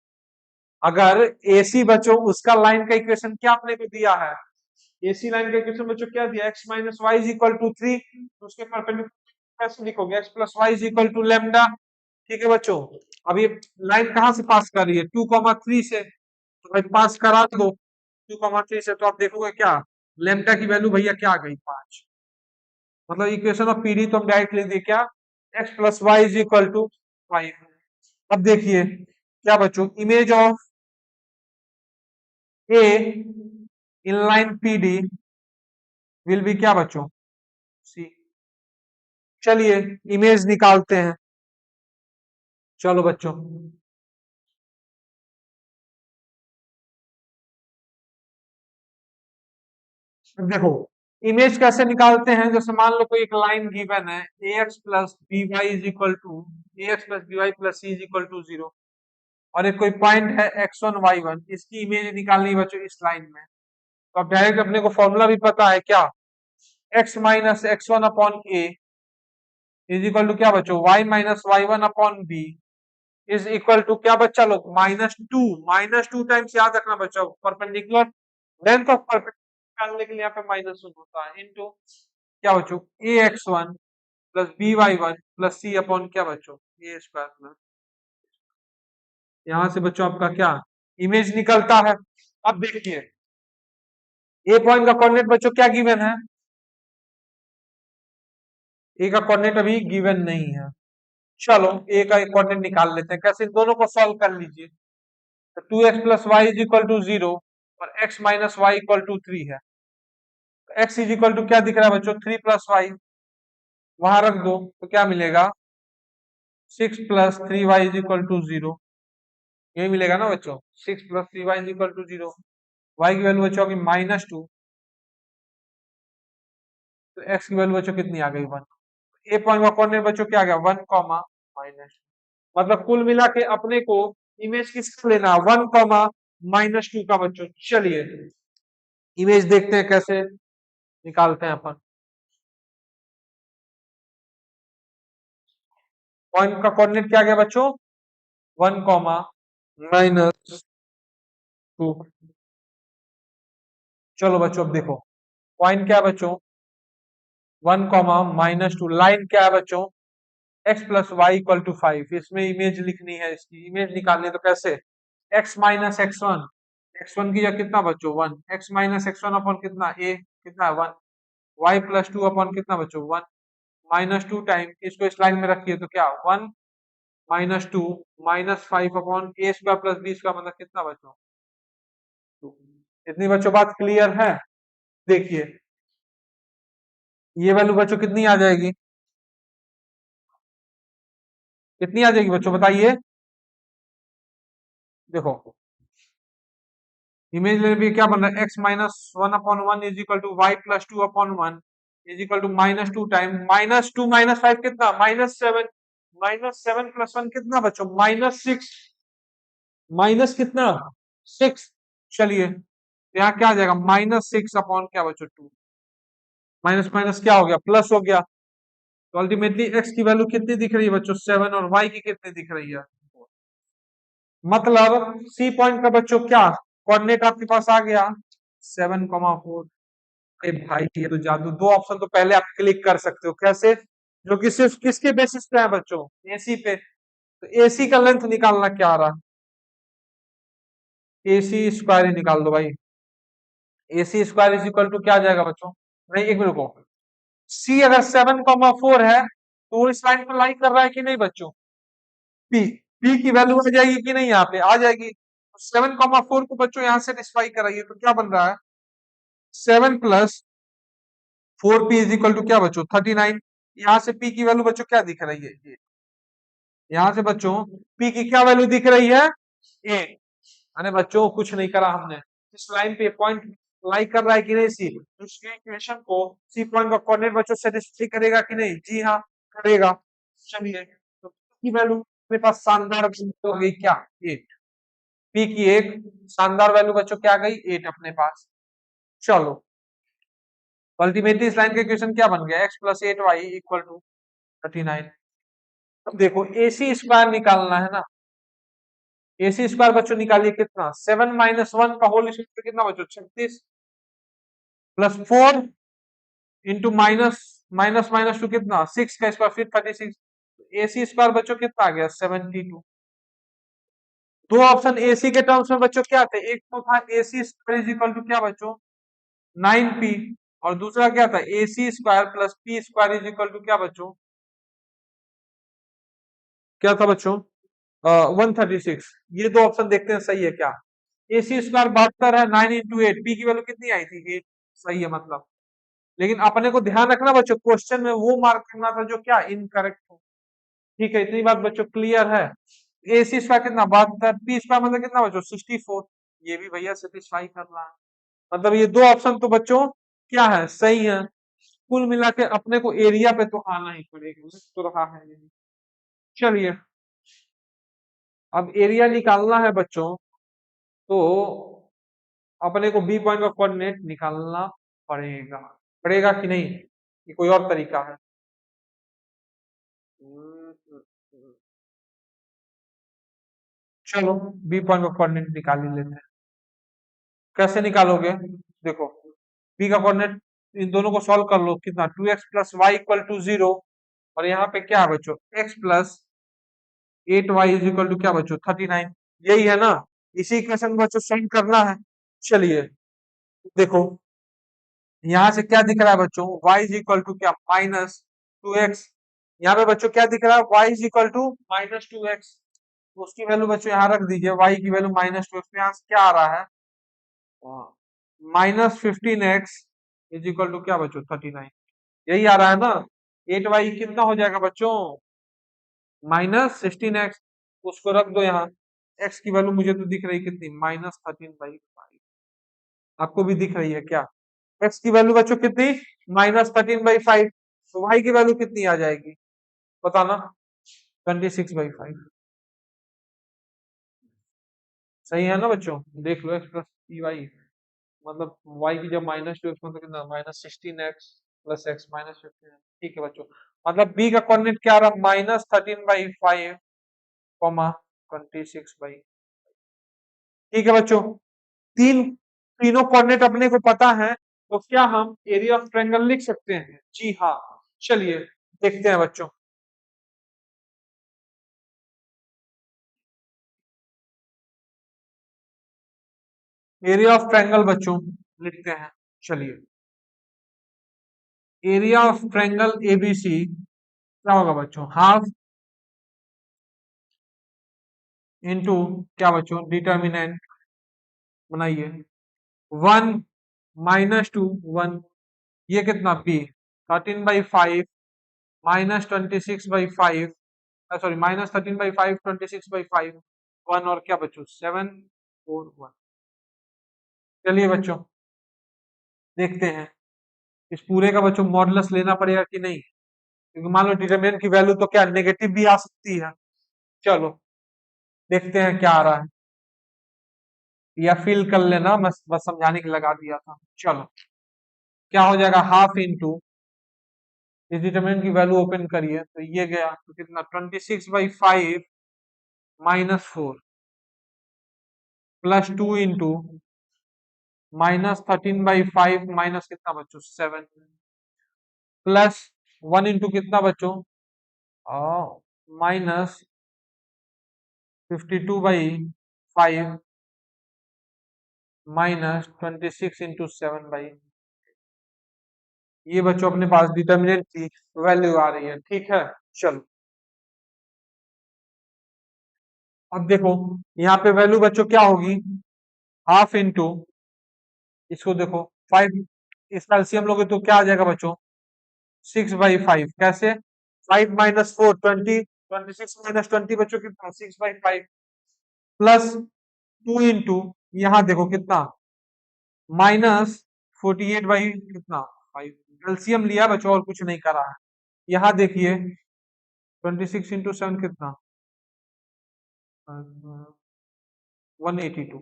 Speaker 1: अगर AC बच्चों उसका लाइन का इक्वेशन क्या आपने को दिया है, AC लाइन का इक्वेशन बच्चों क्या दिया x minus Y is equal to 3, तो उसके परपेंडिकुलर कैसे लिखोगे x plus Y is equal to lambda. ठीक है बच्चों। अब ये लाइन कहां से पास कर रही है 2,3 से, तो भाई पास करा दो 2,3 से, तो आप देखोगे क्या लैम्डा की वैल्यू भैया क्या आ गई 5। मतलब इक्वेशन ऑफ पीडी तो हम डायरेक्ट लिख दिए क्या x plus Y is equal to 5। अब देखिए क्या बच्चों image of A in line PD will be क्या बच्चों सी। चलिए इमेज निकालते हैं। चलो बच्चों देखो इमेज कैसे निकालते हैं। जैसे मान लो कोई एक लाइन गिवन है ax plus B Y is equal to ax plus B Y plus C is equal to 0। और एक कोई पॉइंट है x1 y1, इसकी इमेज निकालनी है बच्चों इस लाइन में। तो अब डायरेक्ट अपने को फॉर्मूला भी पता है क्या, x माइनस x1 upon A is equal to क्या बच्चों, y minus y1 upon B is equal to क्या बच्चा लोग, -2 टाइम्स, याद रखना बच्चों, परपेंडिकुलर लेंथ ऑफ परपेंडिकुलर निकालने के लिए यहाँ पे -1 होता है, इनटू क्या बच्चों, A X one plus B Y one plus C upon क्या बच्चों, ए स्क्वायर प्लस, यहां से बच्चों आपका क्या इमेज निकलता है। अब देखिए ए पॉइंट का कोऑर्डिनेट बच्चों क्या गिवन है, ए का कोऑर्डिनेट अभी गिवन नहीं है। चलो ए का कोऑर्डिनेट निकाल लेते हैं, कैसे, इन दोनों को सॉल्व कर लीजिए। तो 2x plus Y is equal to 0 और x minus Y equal to 3 है। तो x इज इक्वल टू क्या दिख रहा है बच्चों, 3 प्लस वाई, वहां रख दो तो क्या मिलेगा, 6 plus 3y is equal to 0, यही मिलेगा ना बच्चों, 6 plus 3y is equal to 0। y की वैल्यू बच्चों होगी -2, तो x की वैल्यू बच्चों कितनी आ गई 1। ए पॉइंट का कोऑर्डिनेट बच्चों क्या आ गया, 1 कॉमा माइनस, मतलब कुल मिला के अपने को इमेज किसका लेना, 1 कॉमा -2 का बच्चों। चलिए इमेज देखते हैं कैसे निकालते हैं अपन। पॉइंट का कोऑर्डिनेट क्या गया बच्चों, 1 कॉमा -2। चलो बच्चों अब देखो पॉइंट क्या है बच्चों, 1 कॉमा -2, लाइन क्या है बच्चों, x plus Y equal to 5, इसमें इमेज लिखनी है, इसकी इमेज निकालनी है, तो कैसे, x माइनस x1 की जगह कितना बच्चों 1, x माइनस x1 अपॉन कितना a कितना है 1, y प्लस 2 अपॉन कितना बच्चों 1, -2 टाइम इसको इस लाइन में रखिए तो क्या 1 -2 -5 upon a square plus b square, मतलब कितना बच्चों 2। इतनी बच्चों बात क्लियर है। देखिए ये वैल्यू बच्चों कितनी आ जाएगी, कितनी आ जाएगी बच्चों बताइए, देखो इमेज लेने पे क्या बन रहा है, x minus 1/1 is equal to Y plus 2/1 is equal to -2 time -2 -5 कितना -7, -7 प्लस 1 कितना बच्चों -6, माइनस कितना 6। चलिए यहाँ क्या आ जाएगा, -6 अपॉन क्या बच्चों 2, माइनस माइनस क्या हो गया प्लस हो गया। तो अल्टीमेटली x की वैल्यू कितनी दिख रही है बच्चों 7 और y की कितनी दिख रही है, मतलब सी पॉइंट का बच्चों क्या कोऑर्डिनेट आपके पास आ गया 7,4। अरे भाई ये तो जादू, दो ऑप्शन तो पहले आप क्लिक कर सकते हो, कैसे, जो कि सिर्फ किसके बेसिस पे है बच्चों, एसी पे। तो एसी का लेंथ निकालना क्या आ रहा, एसी स्क्वायर ही निकाल दो भाई, AC square is equal to क्या आ जाएगा बच्चों, नहीं एक मिनट रुको, सी अगर 7,4 है तो वो इस लाइन पर लाई कर रहा है कि नहीं बच्चों, पी, पी की वैल्यू आ जाएगी कि नहीं, यहाँ पे आ जाएगी। 7,4 को बच्चों यहाँ से डिस्पाई कराइए तो क्या बन रहा है, 7 plus 4p is equal to क्या बच्चों 39। यहाँ से p की वैल्यू बच्चों क्या दिख रही है, ये यहाँ से बच्चों p की क्या वैल्यू दिख रही है, ए। अरे बच्चों कुछ नहीं करा हमने, इस लाइन पे पॉइंट लाई कर रहा है कि नहीं सी, तो इस इक्वेशन को सी पॉइंट का कोऑर्डिनेट बच्चों सेटिस्फाई करेगा कि नहीं, जी हाँ करेगा। चलिए तो p की वैल्यू मेरे पास शानदार हो गई क्या 8, p की एक शानदार वैल्यू बच्चों क्या आ गई 8 अपने पास। चलो अल्टीमेटली इस लाइन का इक्वेशन क्या बन गया, x plus 8y equal to 39। अब देखो एसी स्क्वायर निकालना है ना, एसी स्क्वायर बच्चों निकालिए कितना, 7 माइनस 1 का होल स्क्वायर कितना बच्चों 36 plus 4 into minus minus minus two कितना 6 का स्क्वायर फिर 36, एसी स्क्वायर बच्चों कितना आ गया 72। दो ऑप्शन एसी के टर्म्स में बच्चों क्या थे, एक तो था AC square is equal to क्या बच्चों 9p, और दूसरा क्या था AC square plus P square is equal to क्या बच्चों, क्या था बच्चों 136। ये दो ऑप्शन देखते हैं सही है क्या, एसी स्क्वायर 72 है, 9 इंटू 8, पी की वैल्यू कितनी आई थी 8, सही है मतलब। लेकिन अपने को ध्यान रखना बच्चों क्वेश्चन में वो मार्क करना था जो क्या इनकरेक्ट हो, ठीक है इतनी बात बच्चों क्लियर है। एसी स्क्वायर कितना 72, पी स्क्वायर मतलब कितना बच्चों 64, ये भी भैया सेटिस्फाई कर रहा है, मतलब ये दो ऑप्शन तो बच्चों क्या है सही है। कुल मिला के अपने को एरिया पे तो आना ही पड़ेगा, तो रहा है ये। चलिए अब एरिया निकालना है बच्चों, तो अपने को बी पॉइंट का कोऑर्डिनेट निकालना पड़ेगा। पड़ेगा कि नहीं, ये कोई और तरीका है? चलो बी पॉइंट का कोऑर्डिनेट निकाल ही लेते हैं। कैसे निकालोगे? देखो, बी का कोऑर्डिनेट इन दोनों को सॉल्व कर लो। कितना? 2x plus Y equal to 0, और यहाँ पे क्या है बच्चों? x plus 8y is equal to क्या बच्चों? 39। यही है ना? इसी इक्वेशन को बच्चों सॉल्व करना है। चलिए देखो, यहाँ से क्या दिख रहा है बच्चों? y इज इक्वल टू क्या? -2x। यहाँ पे बच्चों क्या दिख रहा है? y is equal to -2x। तो उसकी वैल्यू बच्चों यहाँ रख दीजिए, y की वैल्यू -2x। यहाँ से क्या आ रहा है? -15x इज इक्वल टू क्या बच्चों? 39। यही आ रहा है ना? 8y कितना हो जाएगा बच्चों? -16x। उसको रख दो यहाँ। x की वैल्यू मुझे तो दिख रही कितनी? -13/5। आपको भी दिख रही है क्या? x की वैल्यू बच्चों कितनी? -13/5। तो y की वैल्यू कितनी आ जाएगी बताना? 26/5। सही है ना बच्चों? देख लो, x प्लस पी वाई, मतलब y की जब -2x मतलब कितना? -16x plus x -15। ठीक है बच्चों, मतलब b का कोऑर्डिनेट क्या आ रहा? -13/5 कॉमा 26/। ठीक है बच्चों, तीनों कोऑर्डिनेट अपने को पता है, तो क्या हम एरिया ऑफ ट्रायंगल लिख सकते हैं? जी हाँ। चलिए देखते हैं बच्चों। एरिया ऑफ ट्रायंगल बच्चों लिखते हैं। चलिए, एरिया ऑफ ट्रायंगल एबीसी क्या होगा बच्चों? हाफ इनटू क्या बच्चों? डिटर्मिनेंट बनाइए। 1 -2 1, ये कितना? बी 13/5 -26/5, सॉरी -13/5 26/5, 1 और क्या बच्चों? 7 4 1। चलिए बच्चों देखते हैं, इस पूरे का बच्चों मॉडुलस लेना पड़ेगा कि नहीं, क्योंकि मान लो डिटरमिनेंट की वैल्यू तो क्या नेगेटिव भी आ सकती है। चलो देखते हैं क्या आ रहा है, या फिल कर लेना, बस समझाने के लिए लगा दिया था। चलो क्या हो जाएगा? हाफ इंटू, इस डिटरमिनेंट की वैल्यू ओपन करिए तो ये गया, तो कितना? 26/5 -4 प्लस 2 इंटू -13/5 माइनस कितना बच्चों? 7 प्लस 1 इंटू कितना बच्चों? -52/5 -26 इंटू 7/। ये बच्चों अपने पास डिटर्मिनेंट की वैल्यू आ रही है। ठीक है, चलो अब देखो, यहाँ पे वैल्यू बच्चों क्या होगी? हाफ इंटू, इसको देखो 5, इसका एलसीएम लोगे तो क्या आ जाएगा बच्चों? 6/5। कैसे? 5 -4 20, 26 -20 बच्चों कितना? 6/5 प्लस 2 इंटू, यहाँ देखो कितना? -48 कितना? 5। एलसीएम लिया बच्चों और कुछ नहीं करा है। यहाँ देखिए 26 इंटू 7 कितना? 182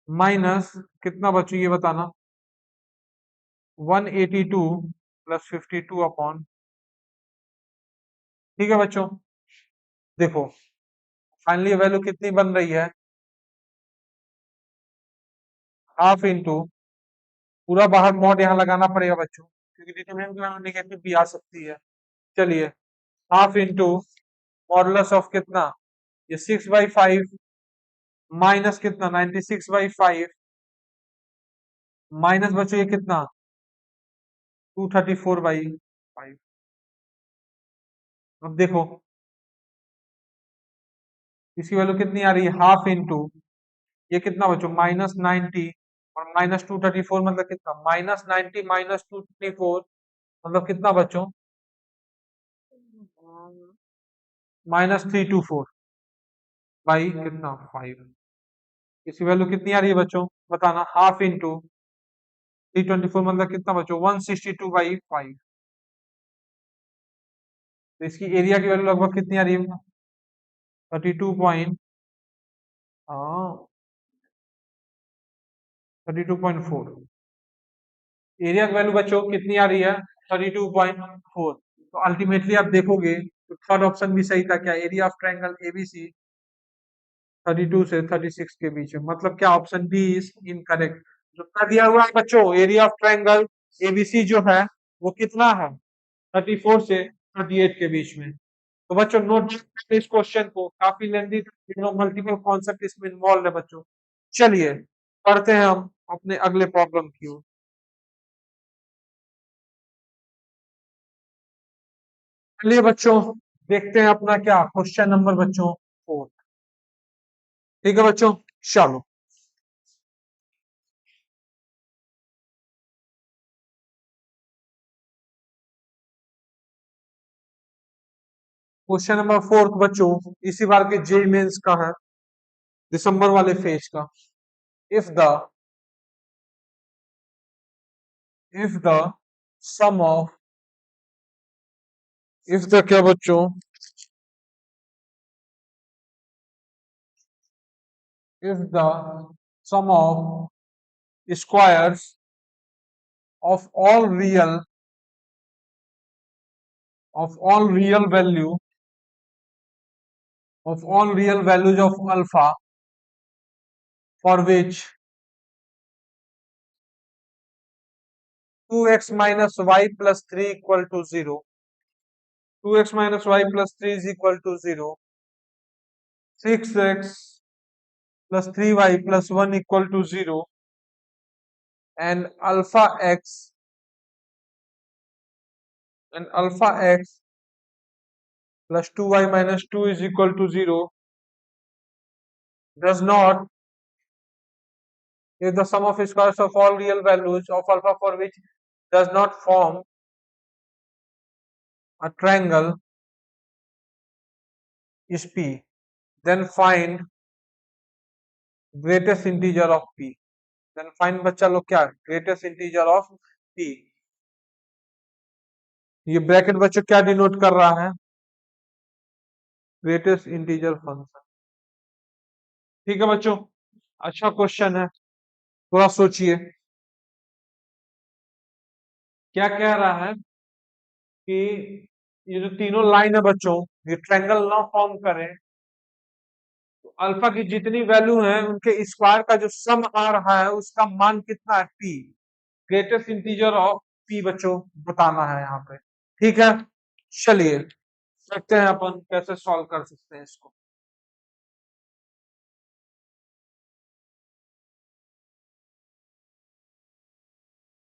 Speaker 1: माइनस कितना बच्चों ये बताना? 182 प्लस 52 अपॉन। ठीक है बच्चों, देखो फाइनली वैल्यू कितनी बन रही है? हाफ इंटू, पूरा बाहर मॉड यहाँ लगाना पड़ेगा बच्चों, क्योंकि डिटरमिनेंट की वैल्यू नेगेटिव भी आ सकती है। चलिए, हाफ इंटू मॉडुलस ऑफ कितना? ये 6/5 माइनस कितना? 96/5 माइनस बच्चों ये कितना? 234/5। अब देखो इसकी वैल्यू कितनी आ रही है? हाफ इंटू, ये कितना बच्चों? -90, और -234 मतलब कितना? -90 -234 मतलब कितना बच्चों? -324 बाई कितना? 5। इसकी वैल्यू कितनी आ रही है बच्चों बताना? हाफ इंटू 324 मतलब कितना बच्चों? 162/5। तो इसकी एरिया की वैल्यू लगभग कितनी आ रही है? 32.4 एरिया की वैल्यू बच्चों कितनी आ रही है 32.4। तो अल्टीमेटली आप देखोगे तो थर्ड ऑप्शन भी सही था क्या एरिया ऑफ ट्रायंगल एबीसी 32 से 36 के बीच में मतलब क्या ऑप्शन बी इज इनकरेक्ट। जो क्या दिया हुआ है बच्चों एरिया ऑफ ट्रायंगल एबीसी जो है वो कितना है 34 से 38 के बीच में। तो बच्चों नोट इस क्वेश्चन को काफी लेंदी मल्टीपल कॉन्सेप्ट इसमें इन्वॉल्व है बच्चों। चलिए पढ़ते हैं हम अपने अगले प्रॉब्लम की ओर। चलिए बच्चों देखते हैं अपना क्या क्वेश्चन नंबर बच्चों 4। ठीक है बच्चों चलो क्वेश्चन नंबर 4 बच्चों इसी बार के जे मेंस का है दिसंबर वाले फेज का। If the if the sum of if the क्या बच्चों if the sum of squares of all real value of all real values of alpha for which 2x minus y plus 3 equal to 0 2x minus y plus 3 is equal to 0 6x plus 3y plus 1 equal to 0 and alpha x plus 2y minus 2 is equal to 0 does not if the sum of squares of all real values of alpha for which does not form a triangle is p then find greatest integer of p then find बच्चा लोग क्या greatest integer of p। ये bracket बच्चों क्या denote कर रहा है greatest integer function. ठीक है बच्चों अच्छा क्वेश्चन है थोड़ा सोचिए क्या कह रहा है कि ये जो तीनों लाइन है बच्चों ये ट्रायंगल ना फॉर्म करें तो अल्फा की जितनी वैल्यू है उनके स्क्वायर का जो सम आ रहा है उसका मान कितना है P greatest integer of P बच्चों बताना है यहाँ पे। ठीक है चलिए देखते हैं अपन कैसे सॉल्व कर सकते हैं इसको।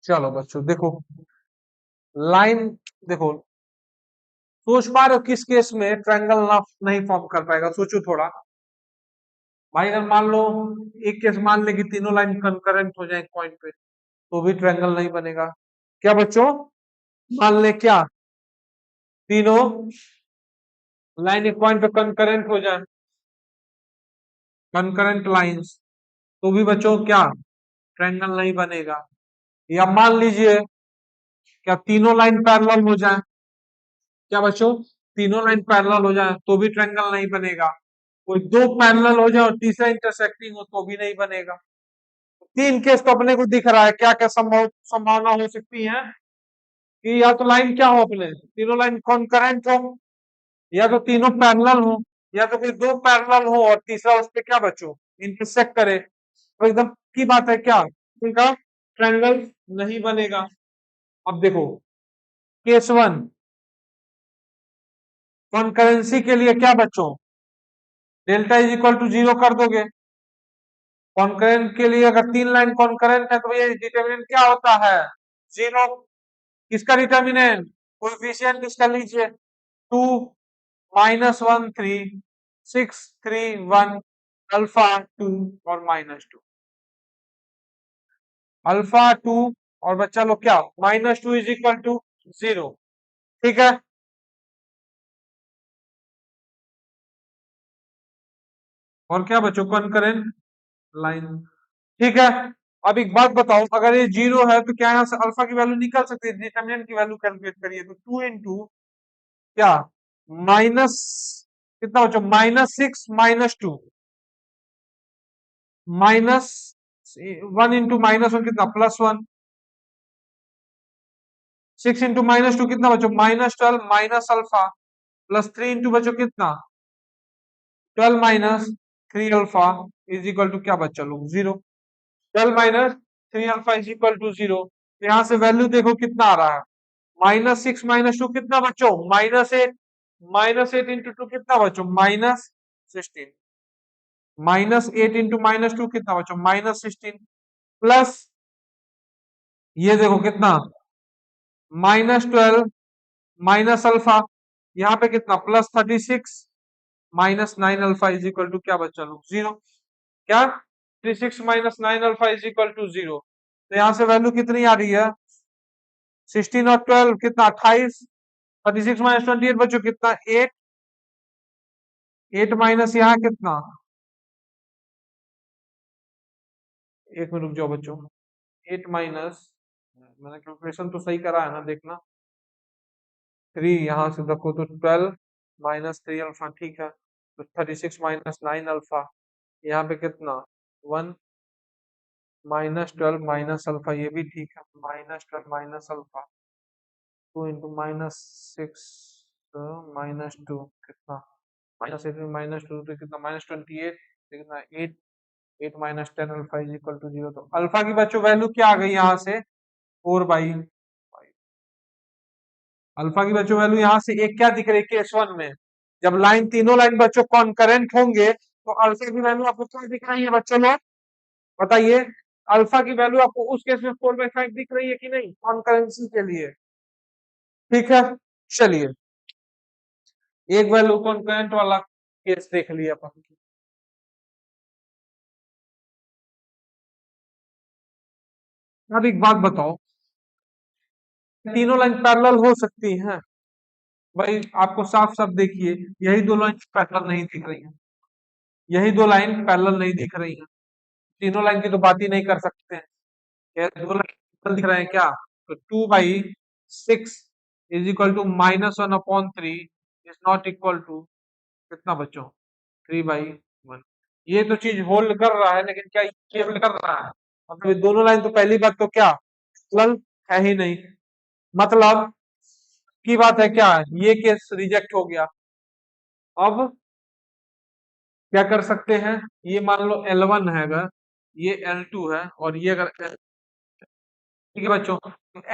Speaker 1: चलो बच्चों देखो लाइन देखो सोच पा रहे हो किस केस में ट्रायंगल ना नहीं फॉर्म कर पाएगा सोचो थोड़ा। भाई अगर मान लो एक केस मान ले कि तीनों लाइन कंकरेंट हो जाए पॉइंट पे तो भी ट्रायंगल नहीं बनेगा। क्या बच्चों मान ले क्या तीनों लाइन एक पॉइंट पे कंकरेंट हो जाए कंकरेंट लाइंस तो भी बच्चों क्या ट्रायंगल नहीं बनेगा। या मान लीजिए क्या तीनों लाइन पैरेलल हो जाए क्या बच्चों तीनों लाइन पैरेलल हो जाए तो भी ट्रायंगल नहीं बनेगा। कोई दो पैरेलल हो जाए और तीसरा इंटरसेक्टिंग हो तो भी नहीं बनेगा। तीन केस तो अपने को दिख रहा है क्या क्या संभावना हो सकती है कि या तो लाइन क्या हो अपने तीनों लाइन कॉन्करेंट हो या तो तीनों पैरेलल हो या तो कोई दो पैरेलल हो और तीसरा उस पे क्या बच्चों इंटरसेक्ट करे तो एकदम की बात है क्या उनका ट्रायंगल नहीं बनेगा। अब देखो केस वन कॉन्करेंसी के लिए क्या बच्चों डेल्टा इज इक्वल टू 0 कर दोगे। कॉन्करेंट के लिए अगर तीन लाइन कॉन्करेंट है तो ये डिटर्मिनेंट क्या होता है 0। किसका डिटर्मिनेंट कोएफिशिएंट इसका लीजिए 2 -1 3 6 3 1 अल्फा 2 और -2 अल्फा 2 और बच्चा लोग क्या -2 इज इक्वल टू 0। ठीक है और क्या बच्चों कॉन्करेंट लाइन। ठीक है अब एक बात बताओ अगर ये 0 है तो क्या यहाँ से अल्फा की वैल्यू निकल सकती है डिटर्मिनेंट की वैल्यू कैलकुलेट करिए तो 2 इंटू क्या माइनस कितना बच्चों, -6 -2, -1 इंटू -1 कितना, +1, 6 इंटू -2 कितना बच्चों, -12 माइनस अल्फा, +3 इंटू बच्चों कितना, 12 -3 अल्फा इज इक्वल टू क्या बच्चा लोग, 0। 12 -3 अल्फा इज इक्वल टू 0। यहां से वैल्यू देखो कितना आ रहा है, -6 -2 कितना बच्चों, -8, -8 इंटू 2 कितना बच्चों, -16, -8 इंटू -2 कितना बच्चों, -16, प्लस ये देखो कितना, -12 माइनस अल्फा, यहाँ पे कितना, +36 -9 अल्फा इज इक्वल टू क्या बच्चा लोग, 0। क्या, 36 -9 अल्फा इज इक्वल टू 0। तो यहाँ से वैल्यू कितनी आ रही है, 16 और 12 कितना, 28, 36 -28 बच्चों कितना, 8, 8 माइनस यहाँ कितना, एक मिनट रुक जाओ बच्चों, 8 माइनस, मैंने कैलकुलेशन तो सही करा है ना, देखना, 3 यहाँ से देखो तो 12 -3 अल्फा, ठीक है, तो 36 -9 अल्फा, यहाँ पे कितना, 1 -12 माइनस अल्फा, ये भी ठीक है, -12 माइनस अल्फा, 2 इंटू -6 -2 कितना, -8 -2 तो कितना, -28, कितना, 8, 8 -10 अल्फा इज इक्वल टू 0। तो अल्फा की बच्चों वैल्यू क्या आ गई यहाँ से, 4/5। अल्फा की बच्चों वैल्यू यहाँ से एक क्या दिख रही है, केस 1 में, जब लाइन, तीनों लाइन बच्चों कॉन्करेंट होंगे तो अल्फा की वैल्यू आपको क्या दिख रही है बच्चों लोग, बताइए। अल्फा की वैल्यू आपको उस केस में 4/5 दिख रही है कि नहीं, कॉन्करेंसी के लिए, ठीक है। चलिए, एक वैल्यू कॉन्करेंट वाला केस देख लिया अपन। अब एक बात बताओ, तीनों लाइन पैरेलल हो सकती हैं, भाई आपको साफ साफ देखिए, यही दो लाइन पैरेलल नहीं दिख रही हैं, यही दो लाइन पैरेलल नहीं दिख रही हैं, तीनों लाइन की तो बात ही नहीं कर सकते हैं, ये दो लाइन दिख रहे हैं क्या, तो 2/6 is equal to -1/3 is not equal to कितना बच्चों, 3/1। ये तो चीज होल्ड कर रहा है, लेकिन क्या ये होल्ड कर रहा है, मतलब ये दोनों लाइन, तो पहली बात तो क्या पैरेलल है ही नहीं, मतलब की बात है क्या, ये केस रिजेक्ट हो गया। अब क्या कर सकते हैं, ये मान लो L1 है, अगर ये L2 है, और ये अगर ठीक है बच्चों,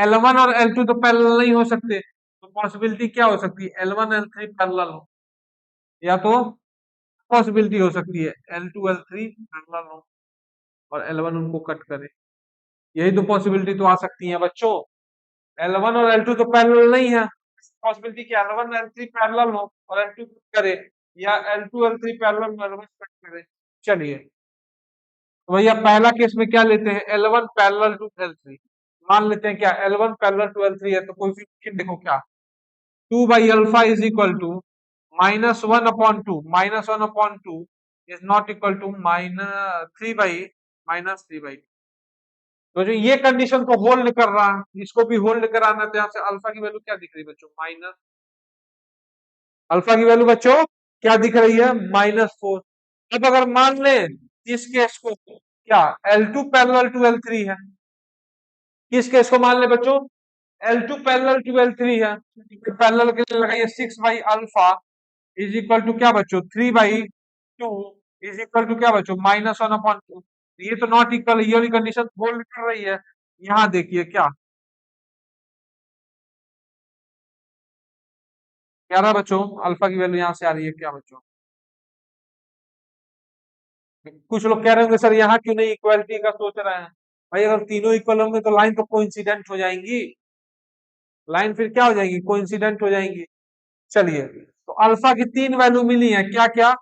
Speaker 1: L1 और L2 तो पैरेलल नहीं हो सकते, तो पॉसिबिलिटी क्या हो सकती है, L1 L3 पैरेलल हो, या तो पॉसिबिलिटी हो सकती है L2 L3 पैरेलल हो और L1 उनको कट करे, यही तो पॉसिबिलिटी तो आ सकती है बच्चों। L1 और L2 तो पैरेलल नहीं है, पॉसिबिलिटी कि L1 L3 पैरेलल हो और L2 कट करे, या L2 L3 पैरेलल में L1 कट करे। चलिए, तो भैया पहला केस में क्या लेते हैं, L1 पैरेलल टू L3, मान लेते हैं क्या L1 पैरेलल टू L3 है, तो कोएफिशिएंट देखो क्या, 2/अल्फा is equal to -1/2, -1/2 is not equal to -3/2। तो जो ये कंडीशन को होल्ड कर रहा है, इसको भी होल्ड कराना है, तो यहाँ से अल्फा की वैल्यू क्या दिख रही है बच्चों, माइनस, अल्फा की वैल्यू बच्चों क्या दिख रही है, -4। अब अगर मान ले इस केस को क्या, L2 पैरेलल टू L3 है, किस केस को मान ले बच्चों, L2 पैरेलल टू L3 है, पैरेलल के लिए लगाइए 6/अल्फा इज इक्वल टू क्या बच्चों, 3/2 इज इक्वल टू क्या बच्चों, -1/2। ये तो नॉट इक्वल, ये वाली कंडीशन होल्ड कर रही है। यहाँ देखिए क्या क्या रहा बच्चों, अल्फा की वैल्यू यहाँ से आ रही है क्या बच्चों, कुछ लोग कह रहे होंगे सर यहाँ क्यों नहीं इक्वालिटी का सोच रहे हैं, भाई अगर तीनों इक्वल होंगे तो लाइन तो कोइंसिडेंट हो जाएंगी, लाइन फिर क्या हो जाएगी, कोइंसिडेंट हो जाएंगी। चलिए, तो अल्फा की तीन वैल्यू मिली है, क्या क्या,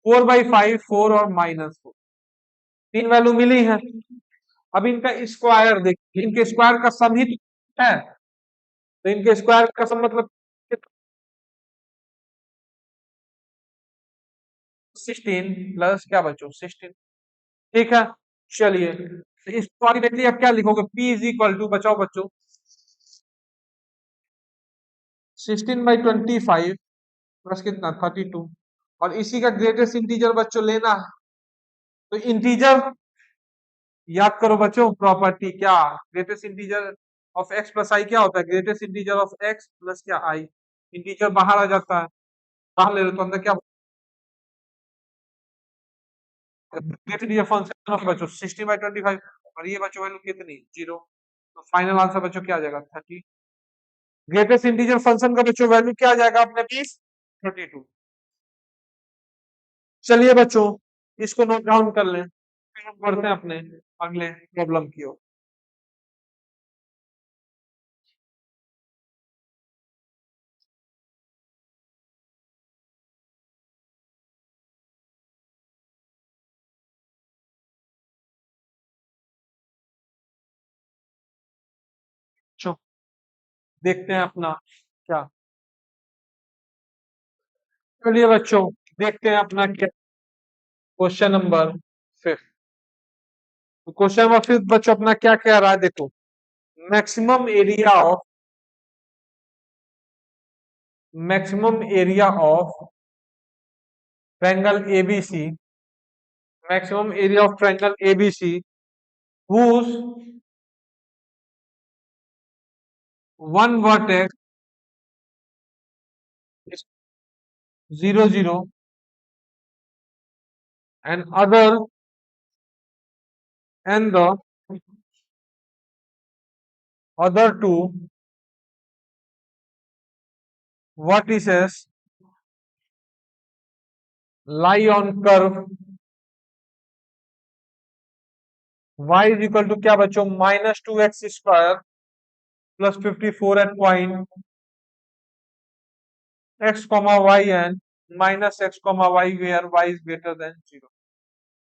Speaker 1: 4/5, 4 और -4, तीन वैल्यू मिली है। अब इनका स्क्वायर देखिए, इनके स्क्वायर का सम ही तो है, तो इनके स्क्वायर का सम मतलब 16 प्लस क्या बच्चों, 16, ठीक है। चलिए, तो इसको आगे देखिए, अब क्या लिखोगे, P इज इक्वल टू, बचाओ बच्चों, 16/25 प्लस कितना 32, और इसी का ग्रेटेस्ट इंटीजर बच्चों लेना है। तो इंटीजर याद करो बच्चों, प्रॉपर्टी क्या, greatest integer of X plus I क्या होता है, greatest integer of X plus क्या आई। इंटीजर बाहर आ जाता है, बाहर ले लो तो अंदर क्या, ग्रेटेस्ट इंटीजर फंक्शन ऑफ बच्चों 60/25, और ये बच्चों वैल्यू कितनी 0। तो फाइनल आंसर बच्चों क्या आ जाएगा 30। ग्रेटेस्ट इंटीजर फंक्शन का बच्चों वैल्यू क्या आ जाएगा अपने पास 32। चलिए बच्चों इसको नोट डाउन कर लें, फिर हम बढ़ते हैं अपने अगले प्रॉब्लम की ओर। चलो देखते हैं अपना क्या, चलिए बच्चों देखते हैं अपना क्या, क्वेश्चन नंबर 5। तो क्वेश्चन नंबर 5 बच्चों अपना क्या कह रहा है, देखो maximum area of triangle ABC, maximum area of triangle ABC whose one vertex is 0 0 and the other two vertices lie on curve y is equal to क्या बच्चों -2x² plus 54 at point x comma y and minus x comma y where y is greater than 0।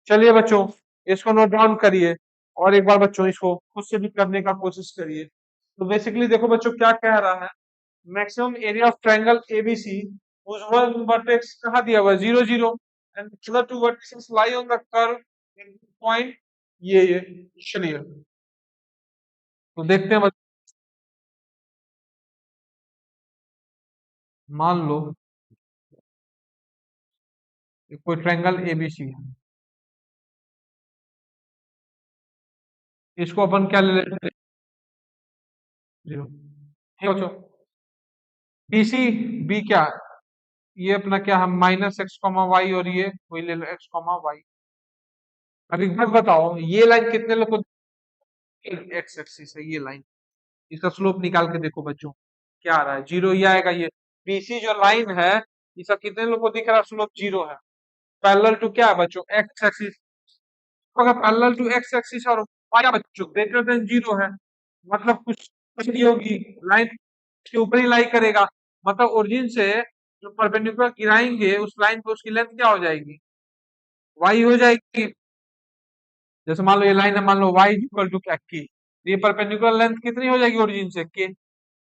Speaker 1: चलिए बच्चों इसको note down करिए, और एक बार बच्चों इसको खुद से भी करने का कोशिश करिए। तो बेसिकली देखो बच्चों क्या कह रहा है, maximum area of triangle ABC whose one vertex कहाँ दिया हुआ है 0 0 and other two vertices lie on the curve in point ये चलिए तो देखते हैं मान लो ये कोई ट्रायंगल एबीसी है, इसको अपन क्या ले लेते हैं 0। ठीक है बच्चों, बीसी बी क्या है, ये अपना क्या है -x, y और ये वही ले लो x, y। अब एक बात बताओ ये लाइन कितने लोग को, एक्स एक्सिस है ये लाइन, इसका स्लोप निकाल के देखो बच्चों क्या आ रहा है 0 ही आएगा। ये बीसी जो लाइन है इसका कितने लोग को दिख रहा है स्लोप 0 है, पैरेलल टू क्या है बच्चों एक्स एक्सिस। अगर पैरेलल टू एक्स एक्सिस और y क्या बच्चों ग्रेटर देन 0 है, मतलब कुछ नहीं होगी, लाइन के ऊपर ही लाई करेगा, मतलब ओरिजिन से जो परपेंडिकुलर गिराएंगे उस लाइन पे उसकी लेंथ क्या हो जाएगी y हो जाएगी। जैसे मान लो ये लाइन है, मान लो y इक्वल टू क्या k, ये परपेंडिकुलर लेंथ कितनी हो जाएगी ओरिजिन से k।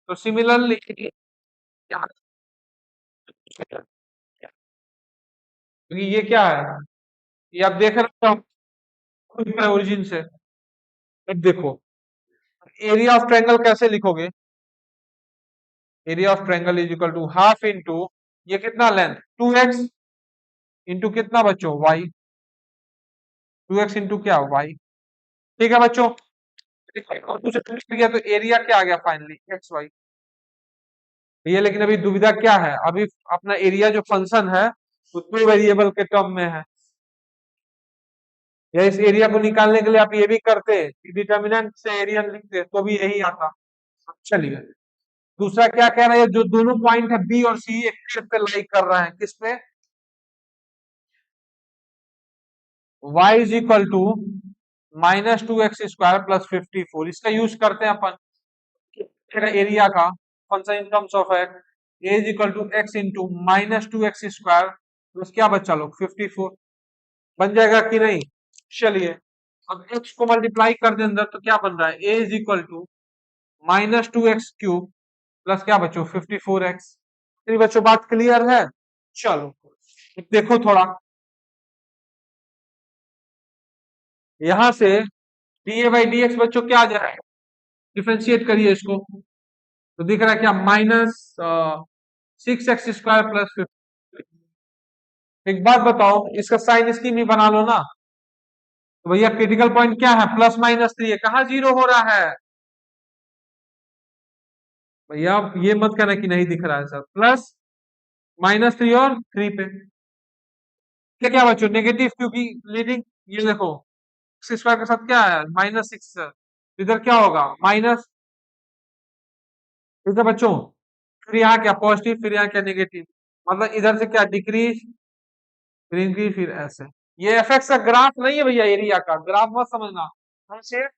Speaker 1: तो सिमिलरली क्योंकि ये क्या है, ये आप देख रहे हो ओरिजिन से। अब देखो एरिया ऑफ ट्रायंगल कैसे लिखोगे, area of triangle is equal to half into ये कितना लेंथ 2x इंटू कितना बच्चों y, 2x इंटू क्या y। ठीक है बच्चों, और कुछ गया तो एरिया क्या आ गया फाइनली एक्स वाई। ये लेकिन अभी दुविधा क्या है, अभी अपना एरिया जो फंक्शन है वो टू वेरिएबल के टर्म में है, या इस एरिया को निकालने के लिए आप ये भी करते कि डिटर्मिनेंट से एरिया लिखते तो भी यही आता। चलिए दूसरा क्या कह रहा है, जो दोनों पॉइंट है बी और सी एक कर्व पे लाई कर रहा है, किस पे y is equal to -2x² plus 54, इसका यूज करते हैं अपन एरिया का function in terms of X, A is equal to X into -2x² plus क्या बच्चा लोग 54 बन जाएगा कि नहीं। चलिए अब x को मल्टीप्लाई कर दे अंदर तो क्या बन रहा है a is equal to -2x³ plus क्या बच्चों 54x। फिर बच्चों बात क्लियर है। चलो देखो थोड़ा यहां से da/dx बच्चों क्या आ जाए, डिफरेंशिएट करिए इसको तो दिख रहा है क्या -6x² प्लस 50। एक बात बताओ, इसका साइन स्कीम ही बना लो ना। तो भैया क्रिटिकल पॉइंट क्या है, +-3 है, कहाँ जीरो हो रहा है भैया? ये मत कहना कि नहीं दिख रहा है सर, +-3 और 3 पे क्या क्या बच्चों नेगेटिव, क्योंकि लीडिंग, ये देखो x² के साथ क्या है, -6, इधर क्या होगा माइनस, ठीक है बच्चों। फिर यहाँ क्या पॉजिटिव, फिर यहाँ क्या नेगेटिव, मतलब इधर से क्या डिक्रीज, फिर इंक्रीज, फिर ऐसे। ये एफएक्स का ग्राफ नहीं है भैया, एरिया का ग्राफ मत समझना। हम सिर्फ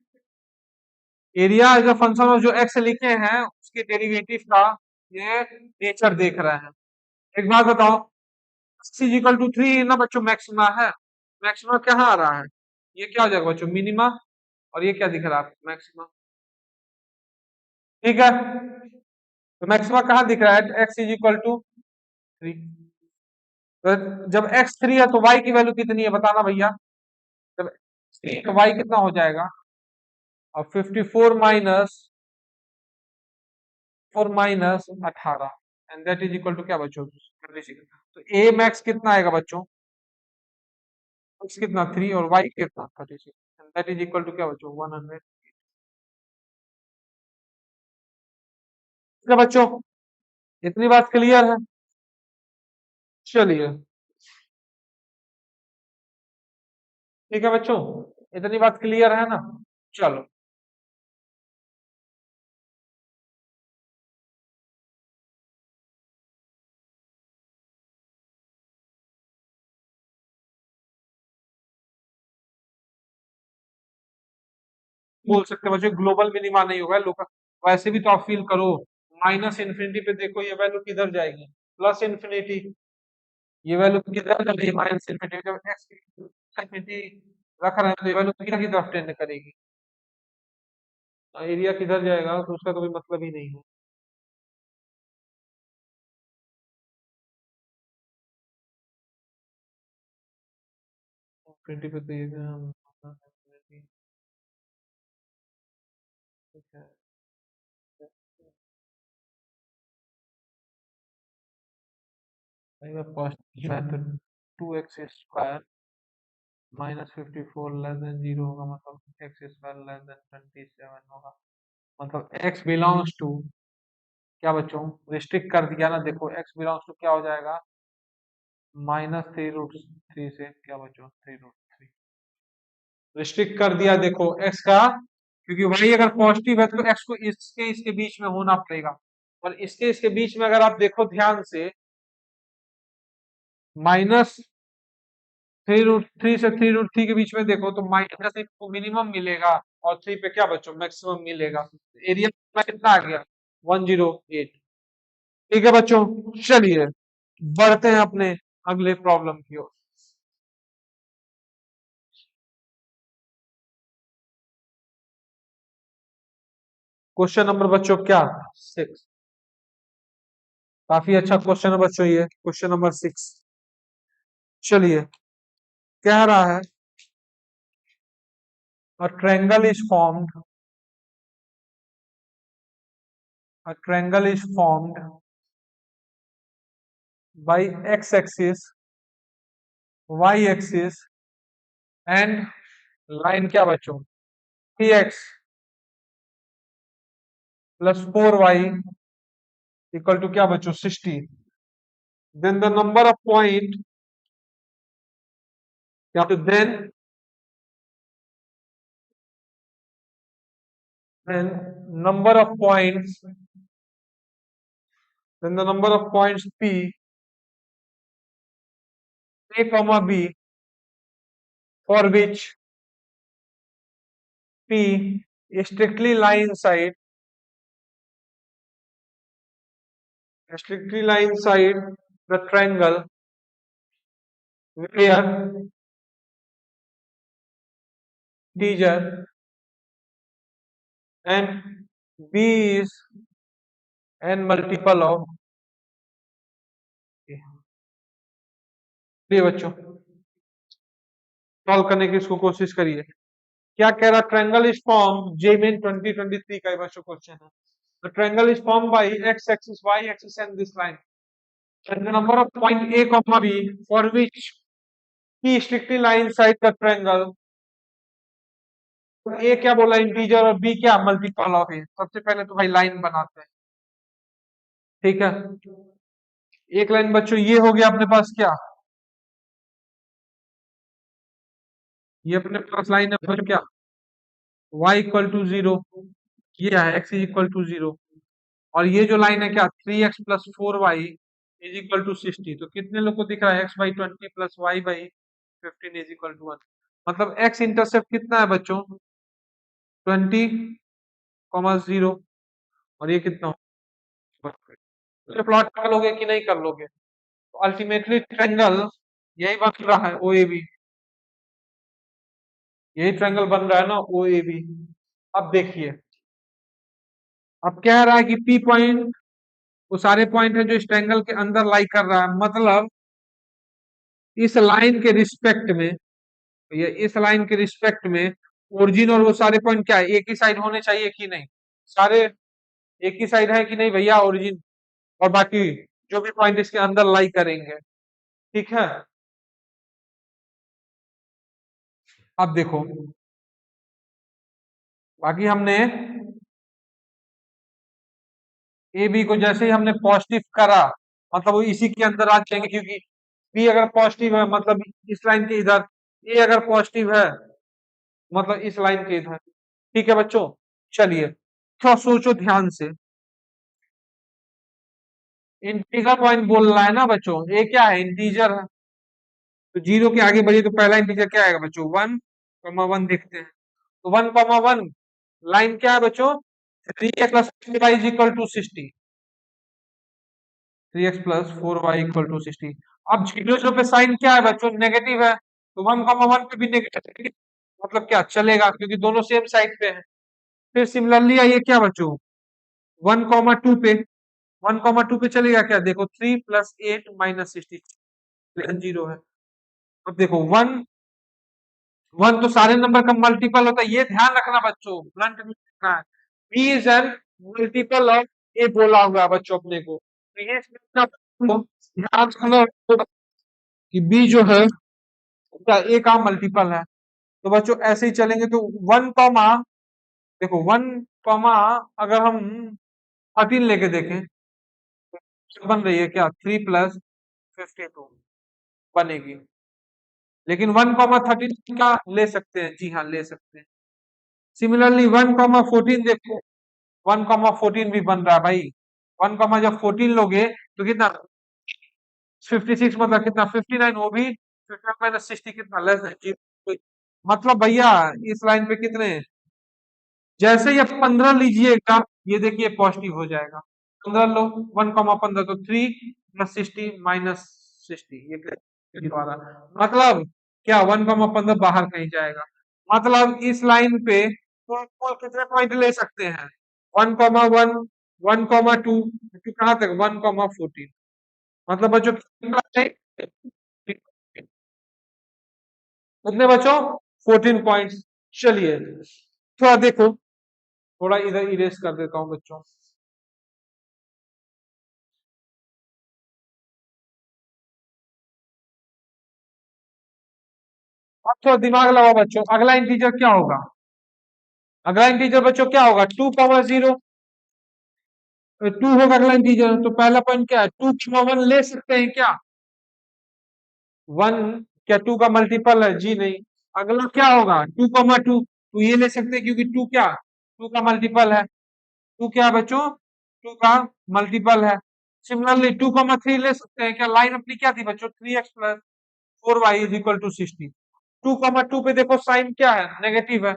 Speaker 1: area as a function of जो एक्स लिखे हैं उसके डेरिवेटिव का ये नेचर देख रहे हैं। एक बात बताओ, x = 3 ना बच्चों मैक्सिमा है, मैक्सिमा कहाँ आ रहा है, ये क्या हो जाएगा बच्चों मिनिमा, और ये क्या दिख रहा है मैक्सिमा, ठीक है। तो मैक्सिमा कहाँ दिख रहा है, x = 3। तो जब x 3 है तो y की वैल्यू कितनी है बताना भैया, जब x 3 है तो y कितना हो जाएगा, और 54 - 18 and that is equal to क्या बच्चों 36। तो ए मैक्स कितना आएगा बच्चों, x कितना 3 और y कितना 36 and that is equal to क्या बच्चों 100। ठीक है बच्चों, इतनी बात क्लियर है। चलिए ठीक है बच्चों, इतनी बात क्लियर है ना। चलो बोल सकते हैं बच्चों ग्लोबल मिनिमा नहीं होगा, लोकल। वैसे भी तो आप फील करो, -∞ पे देखो ये वैल्यू किधर जाएगी, +∞, ये वैल्यू किधर जाएगी -∞, जब x इंफिनिटी रख रहे हैं तो ये वैल्यू किधर की तरफ टेंड करेगी, एरिया किधर जाएगा तो उसका कोई मतलब ही नहीं है। 20 पे तो ये ठीक है। अगर पॉजिटिव है तो 2x² -54 <0 होगा, मतलब x² <27 होगा, मतलब x बिलोंग्स टू क्या बच्चों, रिस्ट्रिक्ट कर दिया ना, देखो x बिलोंग्स टू क्या हो जाएगा, -3√3 से क्या बच्चों 3√3, रिस्ट्रिक्ट कर दिया देखो x का, क्योंकि वही अगर पॉजिटिव है तो x को इसके इसके बीच में होना पड़ेगा, और इसके इसके बीच में अगर आप देखो ध्यान से, -3√3 से 3√3 के बीच में देखो तो माइनस को मिनिमम मिलेगा, और 3 पे क्या बच्चों मैक्सिमम मिलेगा, एरिया कितना आ गया 108। ठीक है बच्चों, चलिए बढ़ते हैं अपने अगले प्रॉब्लम की ओर। क्वेश्चन नंबर बच्चों क्या 6, काफी अच्छा क्वेश्चन है बच्चों, ये क्वेश्चन नंबर 6। चलिए कह रहा है, a triangle is formed, a triangle is formed by x axis, y axis and line क्या बच्चों 3x + 4y इक्वल टू क्या बच्चों 60। Then the number of point, या तो then number of points, then the number of points P, A comma B, for which P strictly lie inside the triangle where integer and B is n multiple of A। ये बच्चों solve करने की इसको कोशिश करिए। क्या कह रहा, ट्रायंगल इज फॉर्म, जेमेन 2023 का ये बच्चों क्वेश्चन है। The triangle is formed by x axis, y axis and this line। and the number of point A comma B for which P strictly lie inside the triangle. तो A क्या बोला integer और B क्या multiple of ए। सबसे पहले तो भाई line बनाते हैं, ठीक है। एक लाइन बच्चों ये हो गया अपने पास क्या, ये अपने पास लाइन है बच्चों क्या, y इक्वल टू 0, ये है x इज इक्वल टू 0, और ये जो लाइन है क्या 3x plus 4y is equal to 60। तो कितने लोग को दिख रहा है x बाई 20 प्लस y by 15 is equal to 1। मतलब x इंटरसेप्ट कितना है बच्चों 20,0, और ये कितना होगा, तो प्लॉट कर लोगे कि नहीं कर लोगे। तो अल्टीमेटली ट्रायंगल यही बन रहा है ओ ए बी, यही ट्रायंगल बन रहा है ना ओ ए बी। अब देखिए, अब कह रहा है कि पी पॉइंट वो सारे पॉइंट है जो इस ट्रायंगल के अंदर लाई कर रहा है, मतलब इस लाइन के रिस्पेक्ट में, ये इस लाइन के रिस्पेक्ट में ओरिजिन और वो सारे पॉइंट क्या है एक ही साइड होने चाहिए कि नहीं, सारे एक ही साइड है कि नहीं भैया ओरिजिन और बाकी जो भी पॉइंट इसके अंदर लाई करेंगे, ठीक है। अब देखो, बाकी हमने ए बी को जैसे ही हमने पॉजिटिव करा मतलब वो इसी के अंदर आ जाएंगे, क्योंकि बी अगर पॉजिटिव है मतलब इस लाइन के इधर, ए अगर पॉजिटिव है मतलब इस लाइन के इधर, ठीक है बच्चों। चलिए थोड़ा सोचो ध्यान से, इंटीजर पॉइंट बोल रहा है ना बच्चों, ये क्या है इंटीजर है, तो 0 के आगे बढ़िए तो पहला इंटीजर क्या आएगा बच्चों 1,1 देखते हैं। तो 1,1 लाइन क्या है बच्चों 3x plus 4y is equal to 60, 3x plus 4y equal to 60। अब 0 पे साइन क्या है बच्चों नेगेटिव है, तो 1,1 पे भी नेगेटिव, मतलब क्या चलेगा क्योंकि दोनों सेम साइड पे है। फिर सिमिलरली आइए क्या बच्चों 1,2 पे, 1,2 पे चलेगा क्या, देखो 3 प्लस 8 माइनस 60 लेकिन 0 है। अब देखो 1 तो सारे नंबर का मल्टीपल होता है, ये ध्यान रखना बच्चों, ब्लंट नहीं रखना है। B is an multiple of A बोला हुआ है बच्चों अपने को, तो ये ध्यान रखना कि बी जो है क्या ए का मल्टीपल है। तो बच्चों ऐसे ही चलेंगे तो 1, देखो 1, अगर हम 13 लेके देखें तो बन रही है क्या 3 प्लस 52 बनेगी, लेकिन 1,13 का ले सकते हैं, जी हाँ ले सकते हैं। सिमिलरली 1,14 देखो, 1,14 भी बन रहा है भाई, 1, जब 14 लोगे तो कितना 56 मतलब कितना 59, वो भी 59 माइनस 60 कितना लेस देन 0। मतलब भैया इस लाइन पे कितने, जैसे ही आप 15 लीजिएगा ये देखिए पॉजिटिव हो जाएगा, 15 लो 1,15 तो 3 प्लस 60 माइनस 60, ये द्वारा मतलब क्या 1,15 बाहर कहीं जाएगा, मतलब इस लाइन पे तो कुल कितने पॉइंट ले सकते हैं 1,1, 1,2 कहाँ तक 1,14, मतलब बच्चों कितने बच्चों 14 पॉइंट्स। चलिए थोड़ा देखो, थोड़ा इधर इरेज कर देता हूँ बच्चों। अब थोड़ा दिमाग लगाओ बच्चों, अगला इंटीजर क्या होगा, अगला इंटीजर बच्चों क्या होगा 2,0, 2 होगा अगला इंटीजर, तो पहला पॉइंट क्या है 2,1 ले सकते हैं क्या, 1 क्या 2 का मल्टीपल है, जी नहीं। अगला क्या होगा 2,2, तो ये ले सकते हैं क्योंकि 2 क्या 2 का मल्टीपल है, 2 क्या है बच्चों 2 का मल्टीपल है। सिमिलरली 2,3 ले सकते हैं क्या, लाइन अपनी क्या थी बच्चों 3x plus 4y is equal to 60, 2,2 पे देखो साइन क्या है नेगेटिव है,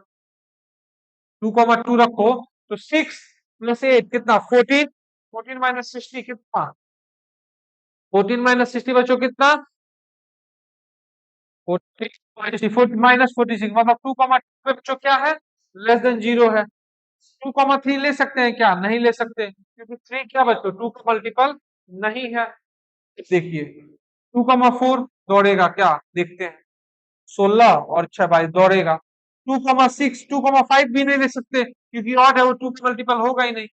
Speaker 1: 2,2 रखो तो 6 प्लस 8 कितना 14, 14 माइनस 60 कितना 14 माइनस 60 बच्चों कितना 40 माइनस 46, मतलब 2,2 बच्चों क्या है लेस देन 0 है। 2,3 ले सकते हैं क्या, नहीं ले सकते क्योंकि 3 क्या बच्चों 2 का मल्टीपल नहीं है। देखिए 2,4 दौड़ेगा क्या देखते हैं, 16 और 6 बाई दौड़ेगा। 2,6 2,5 भी नहीं ले सकते क्योंकि ऑड है वो 2 का मल्टीपल होगा ही नहीं।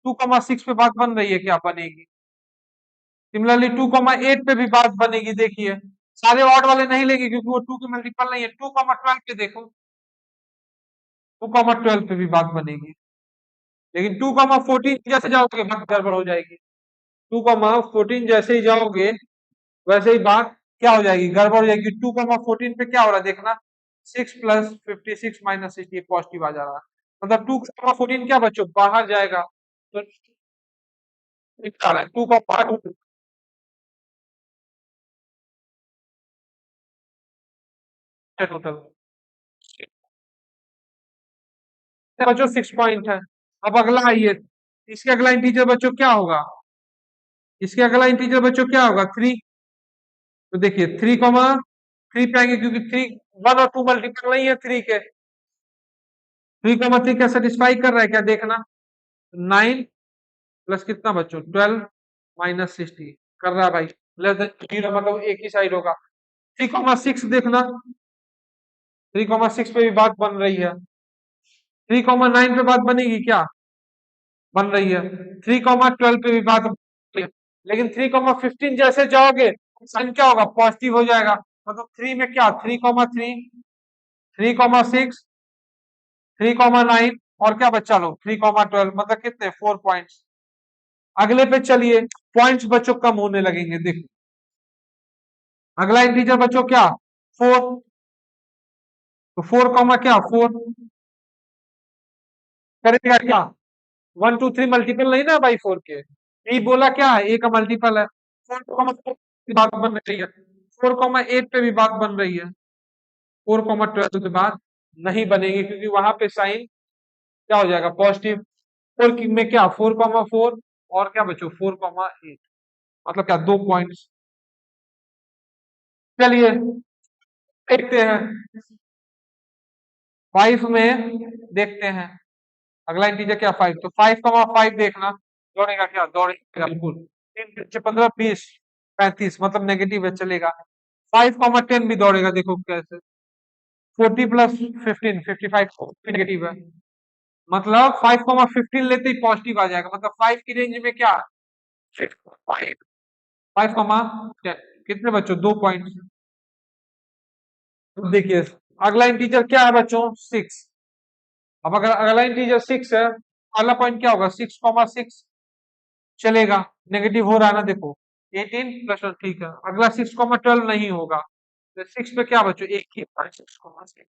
Speaker 1: 2,6 पे बात बन रही है क्या बनेगी, सिमिलरली 2,8 पे भी बात बनेगी। देखिए सारे ऑड वाले नहीं लेंगे क्योंकि वो 2 के मल्टीपल नहीं है। 2,12 पे देखो, 2,12 पे भी बात बनेगी, लेकिन 2,14 जैसे जाओगे बात गड़बड़ हो जाएगी। 2,14 जैसे ही जाओगे वैसे ही बात क्या हो जाएगी, गड़बड़ हो जाएगी। 2,14 पे क्या हो रहा है देखना, 6 प्लस 56 माइनस 60 पॉजिटिव आ जा रहा है, मतलब 2,14 क्या बच्चों बाहर जाएगा, तो आ रहा है 2 का टोटल बच्चों 6 पॉइंट है। अब अगला आइए, इसके अगला इंटीजर बच्चों क्या होगा, इसके अगला इंटीजर बच्चों क्या होगा 3। तो देखिए 3,3 पे आएंगे क्योंकि 3 1 और 2 मल्टीपल नहीं है 3 के। 3,3 क्या सेटिस्फाई कर रहा है क्या देखना, 9 प्लस कितना बच्चों 12 माइनस 60 कर रहा है भाई, लेस देन 0 मतलब एक ही साइड होगा। 3,6 देखना, 3,6 पे भी बात बन रही है। 3,9 पे बात बनेगी क्या, बन रही है। 3,12 पे भी बात बन रही है, लेकिन 3,15 जैसे जाओगे साइन क्या होगा, पॉजिटिव हो जाएगा। मतलब 3 में क्या 3,3 3,6 3,9 और क्या बच्चा लो 3,12 मतलब कितने 4 पॉइंट्स। अगले पे चलिए, पॉइंट्स बच्चों कम होने लगेंगे। देखो अगला इंटीजर बच्चों क्या 4, तो 4, क्या 4 करेगा क्या, 1 2 3 मल्टीपल नहीं ना भाई 4 के, ए बोला क्या है ए का मल्टीपल है। 4,4 की बात बन रही है, 4,8 पे भी बात बन रही है। 4,12 पे बात नहीं बनेगी क्योंकि वहां पे साइन क्या हो जाएगा पॉजिटिव। 4 में क्या 4,4 और क्या बच्चों 4,8 मतलब क्या 2 पॉइंट्स। चलिए देखते हैं 5 में, देखते हैं अगला इंटीजर क्या 5, तो 5,5 देखना दौड़ेगा क्या, दौड़ेगा बिल्कुल। 3 5 15 20 35 मतलब नेगेटिव है चलेगा। 5,10 भी दौड़ेगा, देखो कैसे 40 प्लस 15 55 नेगेटिव है, मतलब 5,15 लेते ही पॉजिटिव आ जाएगा, मतलब 5 की रेंज में क्या 5,10 कितने बच्चों 2 पॉइंट। देखिए अगला इंटीजर क्या है बच्चों 6। अब अगर अगला इंटीजर 6 है, अगला पॉइंट क्या होगा 6,6 चलेगा, नेगेटिव हो रहा है ना देखो 18 प्लस, ठीक है। अगला 6,12 नहीं होगा, तो 6 पे क्या बच्चों एक ही 6,6।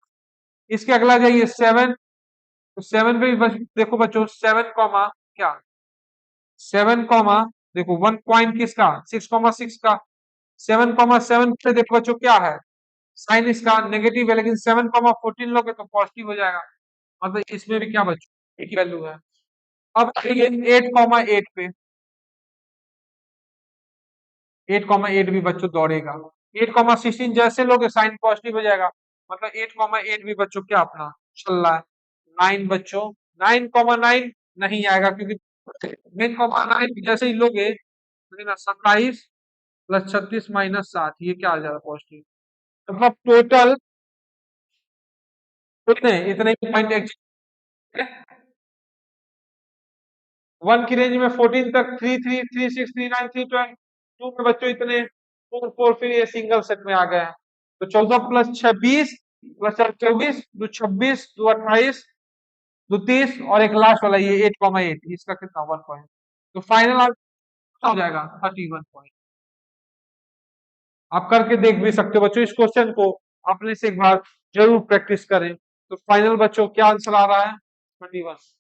Speaker 1: इसके अगला जाइए 7, तो 7 पे भी देखो बच्चों 7 कॉमा क्या 7 कॉमा देखो 1 पॉइंट किसका 6,6 का। 7,7 पे देखो बच्चों क्या है साइन इसका नेगेटिव है, लेकिन 7,14 लोगे तो पॉजिटिव हो जाएगा, मतलब इसमें भी क्या बच्चों एक ही वैल्यू है। अब आइए 8,8 पे, 8,8 भी बच्चों दौड़ेगा। 8,16 जैसे लोग साइन पॉजिटिव हो जाएगा, मतलब 8,8 भी बच्चों क्या अपना चल रहा है। 9 बच्चों 9,9 नहीं आएगा क्योंकि 9,9 जैसे ही लोगे 27 प्लस 36 माइनस 7 ये क्या आ जाएगा पॉजिटिव, मतलब टोटल कितने इतने पॉइंट एक 1 की रेंज में 14 तक 3 3 3 6 3 9 3 12 2 में बच्चों इतने 4 4 फिर ये सिंगल सेट में आ गए हैं। तो 14 प्लस 26 प्लस 24 दो 26 दो 28 दो 30 और एक लास्ट वाला ये 8,8 इसका कितना 1 पॉइंट, तो फाइनल आंसर हो जाएगा 31 पॉइंट। आप करके देख भी सकते हो बच्चों, इस क्वेश्चन को अपने से एक बार जरूर प्रैक्टिस करें। तो फाइनल बच्चों क्या आंसर आ रहा है 21।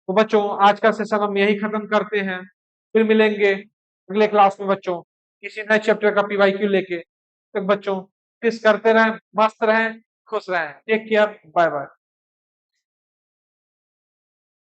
Speaker 1: तो बच्चों आज का सेशन हम यही खत्म करते हैं, फिर मिलेंगे अगले क्लास में बच्चों किसी नए चैप्टर का पीवाईक्यू लेके। तब बच्चों प्रैक्टिस करते रहें, मस्त रहें, खुश रहें, टेक केयर, बाय बाय।